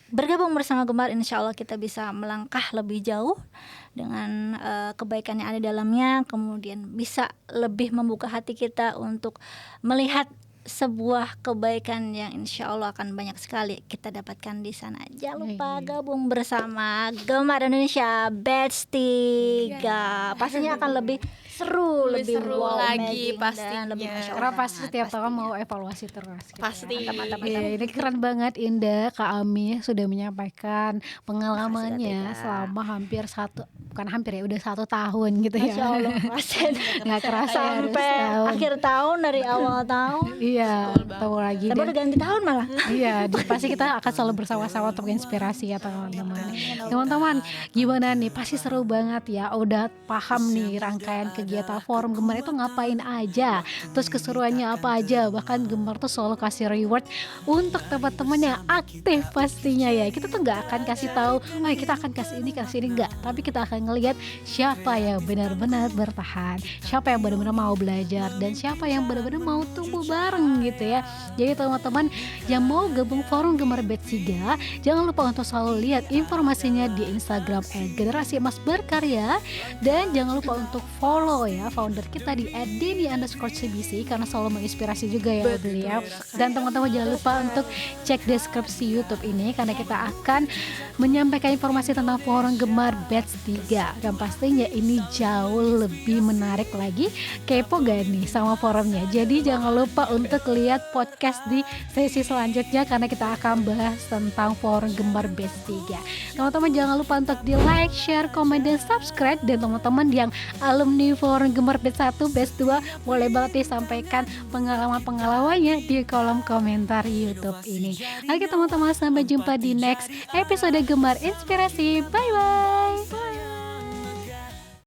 bergabung bersama Gemar, insya Allah kita bisa melangkah lebih jauh dengan kebaikan yang ada di dalamnya, kemudian bisa lebih membuka hati kita untuk melihat sebuah kebaikan yang insya Allah akan banyak sekali kita dapatkan di sana. Jangan lupa gabung bersama Gemar Indonesia batch 3. Pastinya akan lebih seru, lebih seru wow lagi magic, pastinya. dan lebih Masya Allah Karena pasti banget, setiap tahun pastinya. mau evaluasi terus gitu. Pasti. Mantap. Iya, ini keren banget Indah, Kak Ami sudah menyampaikan pengalamannya Makasih, Kak. selama hampir bukan hampir ya, udah 1 tahun gitu ya. Masya Allah, Nggak kerasa ya, udah sampai setahun. akhir tahun, dari awal tahun Iya, tahu lagi sampai deh. udah ganti tahun malah. Iya, pasti kita akan selalu bersama-sama untuk inspirasi ya teman-teman. Teman-teman, gimana nih? Pasti seru banget ya. Udah paham nih rangkaian kegiatan forum Gemar itu ngapain aja, terus keseruannya apa aja. Bahkan Gemar tuh selalu kasih reward untuk teman-teman yang aktif pastinya ya. Kita tuh nggak akan kasih tahu, oh kita akan kasih ini enggak, tapi kita akan ngelihat siapa yang benar-benar bertahan, siapa yang benar-benar mau belajar, dan siapa yang benar-benar mau tumbuh bareng gitu ya. Jadi teman-teman yang mau gabung forum Gemar batch 3, jangan lupa untuk selalu lihat informasinya di Instagram @generasi emas berkarya, dan jangan lupa untuk follow ya founder kita di @deni_cbc karena selalu menginspirasi juga ya beliau. Dan teman-teman jangan lupa untuk cek deskripsi YouTube ini karena kita akan menyampaikan informasi tentang forum Gemar batch 3, dan pastinya ini jauh lebih menarik lagi. Kepo gak nih sama forumnya? Jadi jangan lupa untuk lihat podcast di sesi selanjutnya karena kita akan bahas tentang forum Gemar batch 3. Teman-teman jangan lupa untuk di like, share, komen, dan subscribe. Dan teman-teman yang alumni forum Gemar batch 1, batch 2 boleh banget disampaikan pengalaman-pengalamannya di kolom komentar YouTube ini. Oke teman-teman, sampai jumpa di next episode Gemar Inspirasi. Bye bye.